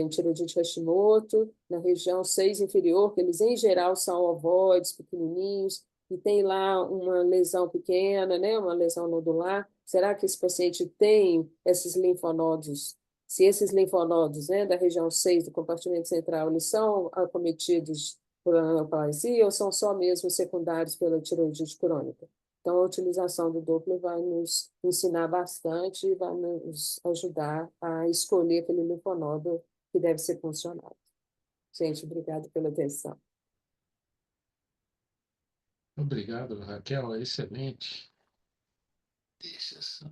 tiroidite Hashimoto, na região 6 inferior, que eles em geral são ovoides, pequenininhos, e tem lá uma lesão pequena, né, uma lesão nodular, será que esse paciente tem esses linfonodos? Se esses linfonodos, né, da região 6 do compartimento central, eles são acometidos por neoplasia ou são só mesmo secundários pela tiroidite crônica? Então, a utilização do Doppler vai nos ensinar bastante e vai nos ajudar a escolher aquele linfonodo que deve ser funcionado. Gente, obrigada pela atenção. Obrigado, Raquel, excelente. Deixa só.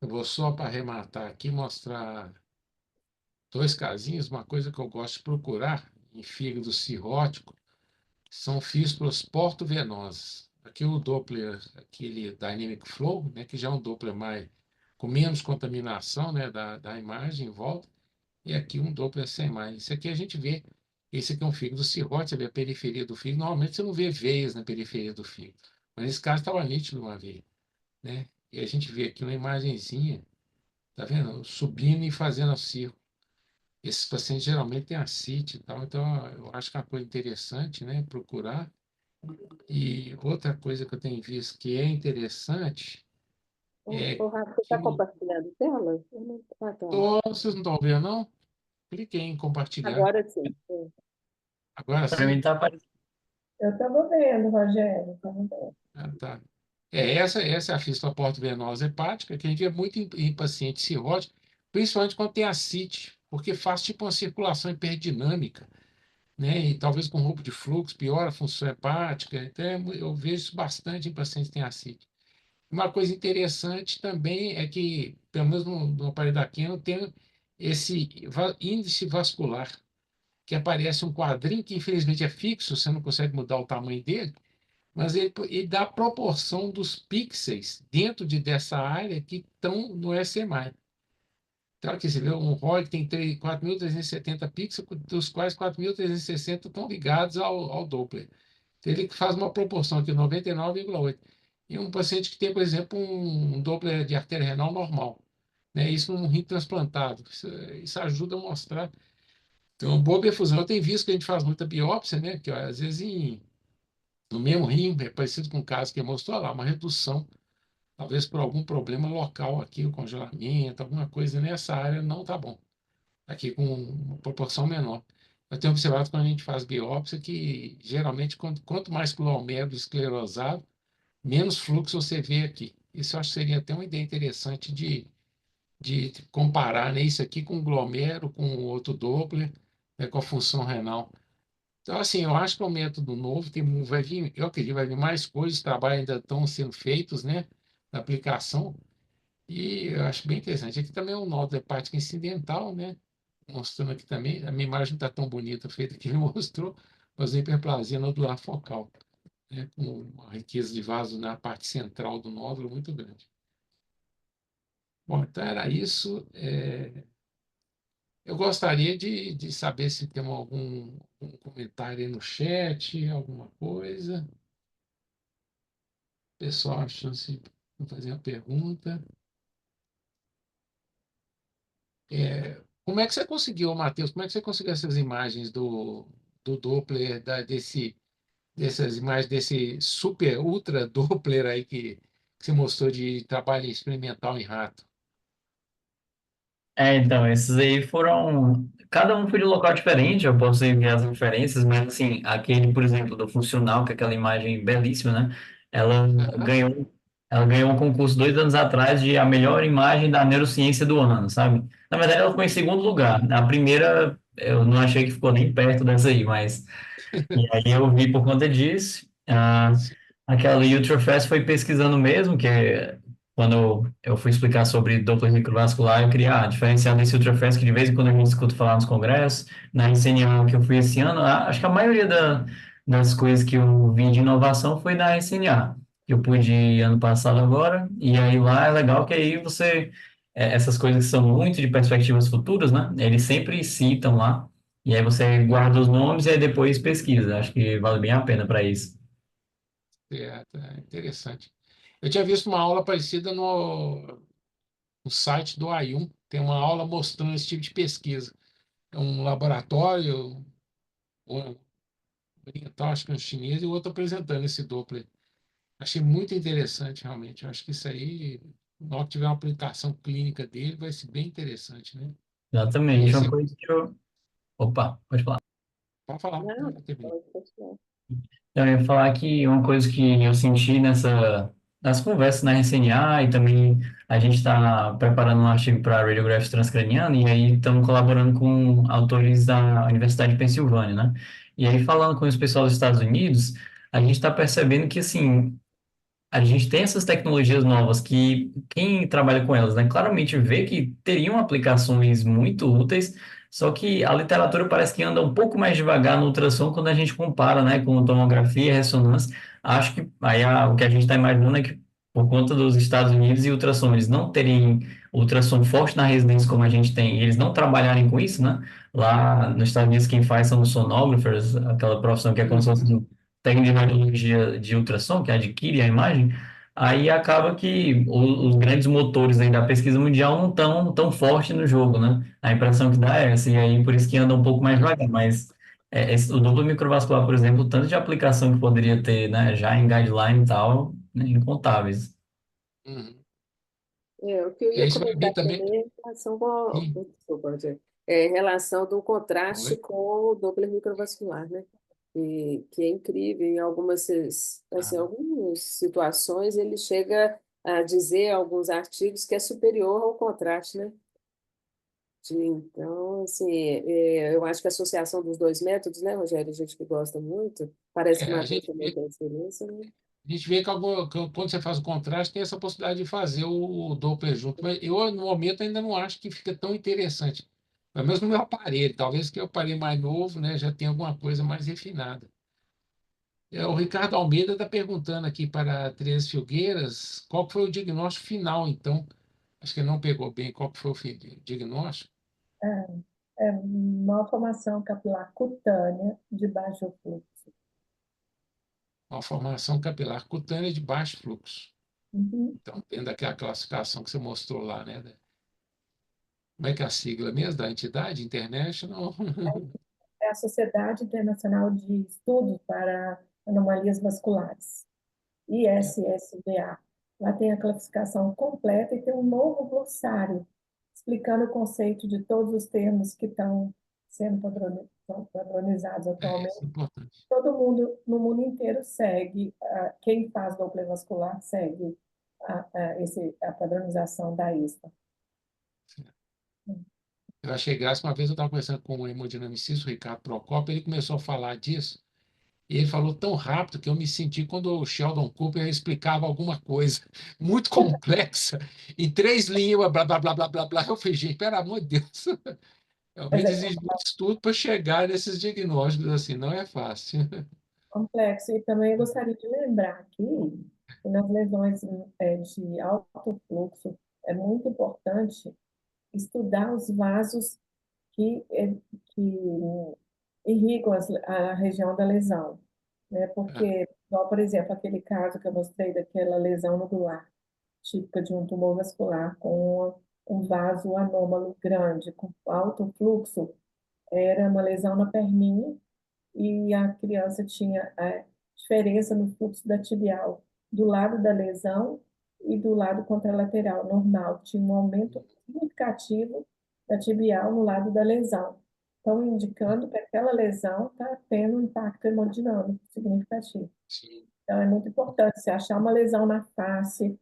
Eu vou só para arrematar aqui mostrar dois casinhos, uma coisa que eu gosto de procurar em fígado cirrótico são fístulas porto-venosas. Aqui o Doppler, aquele Dynamic Flow, né, que já é um Doppler com menos contaminação, né, da imagem em volta, e aqui um Doppler sem imagem. Isso aqui a gente vê, esse aqui é um fígado cirrótico, você vê a periferia do fígado, normalmente você não vê veias na periferia do fígado, mas nesse caso estava nítido uma veia, né? E a gente vê aqui uma imagenzinha, tá vendo? Subindo e fazendo o círculo. Esses pacientes geralmente têm ascite e tal, então eu acho que é uma coisa interessante, né? Procurar. E outra coisa que eu tenho visto que é interessante é O Rafa, você está que compartilhando tela? Ah, tá. vocês não estão vendo, não? Cliquei em compartilhar. Agora sim. Agora Para mim sim? está aparecendo. Eu estava vendo, Rogério, estava vendo. Ah, tá. Essa é a fístula porto-venosa hepática, que a gente vê muito em paciente cirrótico, principalmente quando tem ascite, porque faz tipo uma circulação hiperdinâmica, né? E talvez com roubo de fluxo, piora a função hepática. Então, eu vejo isso bastante em pacientes que têm ascite. Uma coisa interessante também é que, pelo menos no aparelho da Canon, tem esse índice vascular, que aparece um quadrinho que infelizmente é fixo, você não consegue mudar o tamanho dele, mas ele dá a proporção dos pixels dentro dessa área que estão no SMI. Então, aqui você vê um ROI que tem 4.370 pixels, dos quais 4.360 estão ligados ao Doppler. Então, ele faz uma proporção de 99,8. E um paciente que tem, por exemplo, um Doppler de artéria renal normal, né? Isso num rim transplantado. Isso ajuda a mostrar. Então, boa perfusão. Eu tenho visto que a gente faz muita biópsia, né? Que ó, às vezes no mesmo rim, é parecido com o caso que mostrou lá, uma redução, talvez por algum problema local aqui, o congelamento, alguma coisa nessa área não está bom. Aqui com uma proporção menor. Eu tenho observado quando a gente faz biópsia que geralmente quanto mais glomérulo esclerosado, menos fluxo você vê aqui. Isso eu acho que seria até uma ideia interessante de comparar, né, isso aqui com o glomérulo, com o outro Doppler, né, com a função renal. Então, assim, eu acho que é um método novo, vai vir, eu acredito, vai vir mais coisas, trabalhos ainda estão sendo feitos, né, na aplicação, e eu acho bem interessante. Aqui também é um nódulo hepático incidental, né, mostrando aqui também, a minha imagem não está tão bonita feita que ele mostrou, mas a hiperplasia nodular focal, né, com uma riqueza de vaso na parte central do nódulo muito grande. Bom, então era isso. Eu gostaria de saber se tem algum comentário aí no chat, alguma coisa. Pessoal, a chance de fazer uma pergunta. Como é que você conseguiu, Matheus? Como é que você conseguiu essas imagens do Doppler, dessas imagens desse super ultra Doppler aí que você mostrou de trabalho experimental em rato? Então, esses aí foram. Cada um foi de um local diferente, eu posso enviar as referências, mas, assim, aquele, por exemplo, do funcional, que é aquela imagem belíssima, né? Ela Aham, ganhou, ela ganhou um concurso 2 anos atrás de a melhor imagem da neurociência do ano, sabe? Na verdade, ela ficou em segundo lugar. A primeira, eu não achei que ficou nem perto dessa aí, mas. E aí eu vi por conta disso. sim. Aquela Ultrafast foi pesquisando mesmo, que quando eu fui explicar sobre Doppler microvascular, eu queria diferenciar desse Ultrafast, que de vez em quando a gente escuta falar nos congressos, na RCNA que eu fui esse ano, acho que a maioria das coisas que eu vi de inovação foi da RCNA, que eu pude ir ano passado agora, e aí lá é legal que aí você, essas coisas que são muito de perspectivas futuras, né, eles sempre citam lá, e aí você guarda os nomes e aí depois pesquisa. Acho que vale bem a pena para isso. Interessante. Eu tinha visto uma aula parecida no site do AIUM. Tem uma aula mostrando esse tipo de pesquisa. É um laboratório, um oriental, acho que é um chinês, e o outro apresentando esse Doppler. Achei muito interessante, realmente. Eu acho que isso aí, na hora que tiver uma aplicação clínica dele, vai ser bem interessante, né? E Exatamente. Uma esse, coisa que eu. Opa, pode falar. pode falar, Não, pode terminar. pode continuar. Eu ia falar que uma coisa que eu senti nas conversas na RCNA e também a gente está preparando um artigo para radiografia transcraniana e aí estamos colaborando com autores da Universidade de Pensilvânia, né? E aí falando com os pessoal dos Estados Unidos, a gente está percebendo que, assim, a gente tem essas tecnologias novas que quem trabalha com elas, né, claramente vê que teriam aplicações muito úteis, só que a literatura parece que anda um pouco mais devagar no ultrassom quando a gente compara, né, com tomografia e ressonância. Acho que aí o que a gente está imaginando é que por conta dos Estados Unidos e ultrassom, eles não terem ultrassom forte na residência como a gente tem, e eles não trabalharem com isso, né? Lá nos Estados Unidos quem faz são os sonographers, aquela profissão que é como se fosse Uhum. técnica de radiologia de ultrassom, que adquire a imagem, aí acaba que os grandes motores aí da pesquisa mundial não estão tão forte no jogo, né? A impressão que dá é essa, e aí por isso que anda um pouco mais devagar, mas o duplo microvascular, por exemplo, o tanto de aplicação que poderia ter, né, já em guideline e tal, né, incontáveis. Uhum. O que eu E ia aí você vai ver comentar também. também é em relação com, Sim. desculpa, Rogério, em relação do contraste Oi? com o Doppler microvascular, né? Que é incrível, em Ah, assim, algumas situações ele chega a dizer, em alguns artigos, que é superior ao contraste, né? Então, assim, eu acho que a associação dos dois métodos, né, Rogério, a gente que gosta muito, parece que o a Matheus gente também vê tem experiência, né? A gente vê que quando você faz o contraste, tem essa possibilidade de fazer o Doppler junto. Mas eu, no momento, ainda não acho que fica tão interessante. Pelo menos no meu aparelho. Talvez que eu aparelho mais novo, né, já tenha alguma coisa mais refinada. O Ricardo Almeida está perguntando aqui para a Tereza Filgueiras qual foi o diagnóstico final, então. Acho que ele não pegou bem qual que foi o diagnóstico. É malformação capilar cutânea de baixo fluxo. Uma formação capilar cutânea de baixo fluxo. Uhum. Então, dentro daquela classificação que você mostrou lá, né? Como é que é a sigla mesmo da entidade? International? É a Sociedade Internacional de Estudos para Anomalias Vasculares, ISSVA. Lá tem a classificação completa e tem um novo glossário explicando o conceito de todos os termos que estão sendo padronizados atualmente. Isso é importante. Todo mundo, no mundo inteiro, segue, quem faz Doppler vascular segue a padronização da ISTA. Eu achei graça, uma vez eu estava conversando com o hemodinamicista, o Ricardo Procopio, ele começou a falar disso, e ele falou tão rápido que eu me senti quando o Sheldon Cooper explicava alguma coisa muito complexa, em 3 linhas, blá, blá, blá, blá, blá, blá. Eu falei, gente, pelo amor de Deus, Mas realmente é exige muito estudo para chegar nesses diagnósticos assim, não é fácil. complexo. E também eu gostaria de lembrar aqui que nas lesões de alto fluxo é muito importante estudar os vasos que irrigam a região da lesão, né? Porque, igual, por exemplo, aquele caso que eu mostrei daquela lesão nodular, típica de um tumor vascular com um vaso anômalo grande, com alto fluxo, era uma lesão na perninha e a criança tinha a diferença no fluxo da tibial do lado da lesão e do lado contralateral normal. Tinha um aumento significativo da tibial no lado da lesão. Então, indicando que aquela lesão está tendo um impacto hemodinâmico significativo. Sim, Então, é muito importante se achar uma lesão na face,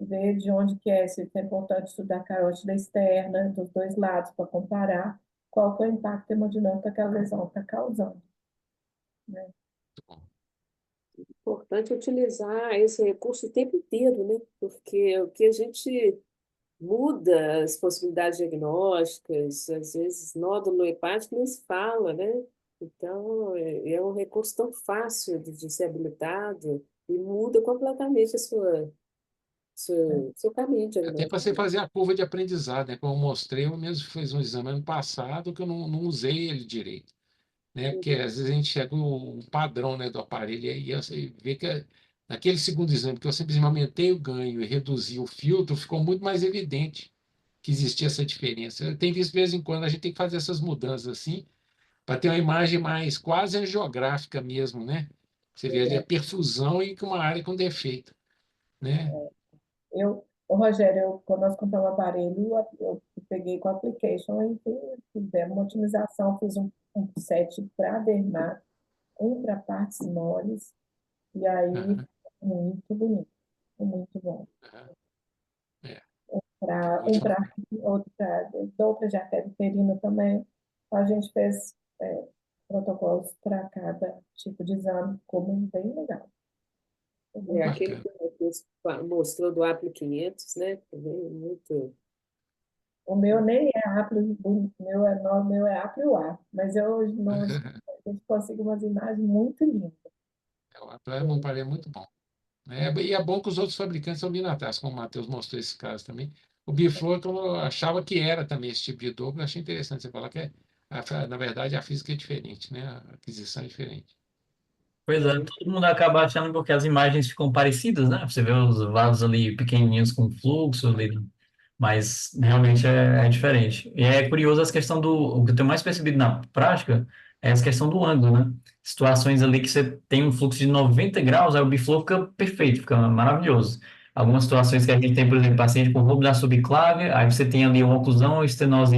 ver de onde que é, se é importante estudar a carótida externa dos dois lados para comparar qual foi o impacto hemodinâmico que aquela lesão está causando, né? muito bom. Importante utilizar esse recurso o tempo inteiro, né? Porque o que a gente muda as possibilidades diagnósticas, às vezes nódulo hepático nem se fala, né? Então, é um recurso tão fácil de ser habilitado e muda completamente seu caminho Até para você diagnóstico. fazer a curva de aprendizado, né? Como eu mostrei, eu mesmo fiz um exame ano passado que eu não usei ele direito, né? Porque às vezes a gente chega o padrão, né, do aparelho e aí você vê que naquele segundo exame que eu simplesmente aumentei o ganho e reduzi o filtro, ficou muito mais evidente que existia essa diferença. Tem visto de vez em quando a gente tem que fazer essas mudanças assim para ter uma imagem mais quase angiográfica mesmo, né? Você vê ali a perfusão e com uma área com defeito, né? Ô, Rogério, quando nós compramos o aparelho, eu peguei com a application e fizemos uma otimização, fiz um set para dermato, um para partes moles, e aí Aham, ficou muito bonito, ficou muito bom. aham. É, Um último. para outro para dupla de artéria uterina também. Então, a gente fez protocolos para cada tipo de exame, ficou bem legal. Aquele Bacana. que você mostrou do Apple 500, né? Também muito. O meu nem é Apple, o meu é Apple A, mas eu não, a gente consigo umas imagens muito lindas. O Apple é muito bom. Né? E é bom que os outros fabricantes são binatais, como o Matheus mostrou esse caso também. O Biflow, que eu achava que era também esse tipo de dobro, eu achei interessante você falar que na verdade a física é diferente, né? A aquisição é diferente. Pois é, todo mundo acaba achando porque as imagens ficam parecidas, né? Você vê os vasos ali pequenininhos com fluxo ali, mas realmente é diferente. E é curioso essa questão o que eu tenho mais percebido na prática é essa questão do ângulo, né? Situações ali que você tem um fluxo de 90 graus, aí o biflow fica perfeito, fica maravilhoso. Algumas situações que a gente tem, por exemplo, paciente com roubo da subclave, aí você tem ali uma oclusão, estenose,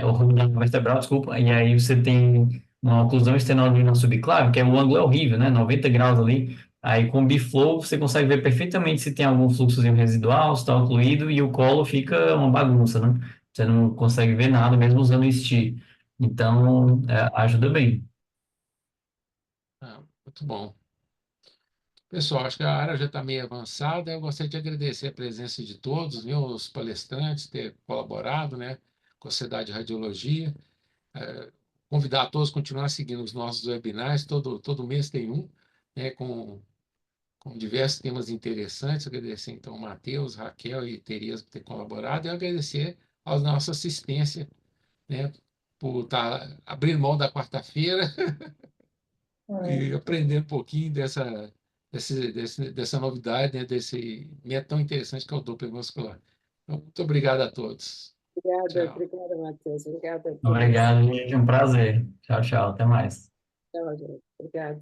o roubo da vertebral, desculpa, e aí você tem uma oclusão estenose na subclave, que é o ângulo é horrível, né? 90 graus ali. Aí com o Biflow você consegue ver perfeitamente se tem algum fluxozinho residual, se está ocluído e o colo fica uma bagunça, né? Você não consegue ver nada mesmo usando o STI. Então, ajuda bem. Ah, muito bom. Pessoal, acho que a área já está meio avançada. Eu gostaria de agradecer a presença de todos, viu, os palestrantes, ter colaborado, né, com a Sociedade de Radiologia. Convidar a todos a continuar seguindo os nossos webinars. Todo mês tem um, né, com diversos temas interessantes. Agradecer, então, Matheus, Raquel e Tereza por ter colaborado e agradecer à nossa assistência, né, por estar abrindo mão da quarta-feira e aprender um pouquinho dessa novidade, né, desse método tão interessante que é o Doppler muscular. Então, muito obrigado a todos. Tchau. Obrigada, Matheus. Obrigada a todos. Obrigado, gente. Um prazer. Tchau, tchau. Até mais. Tchau, gente. Obrigada.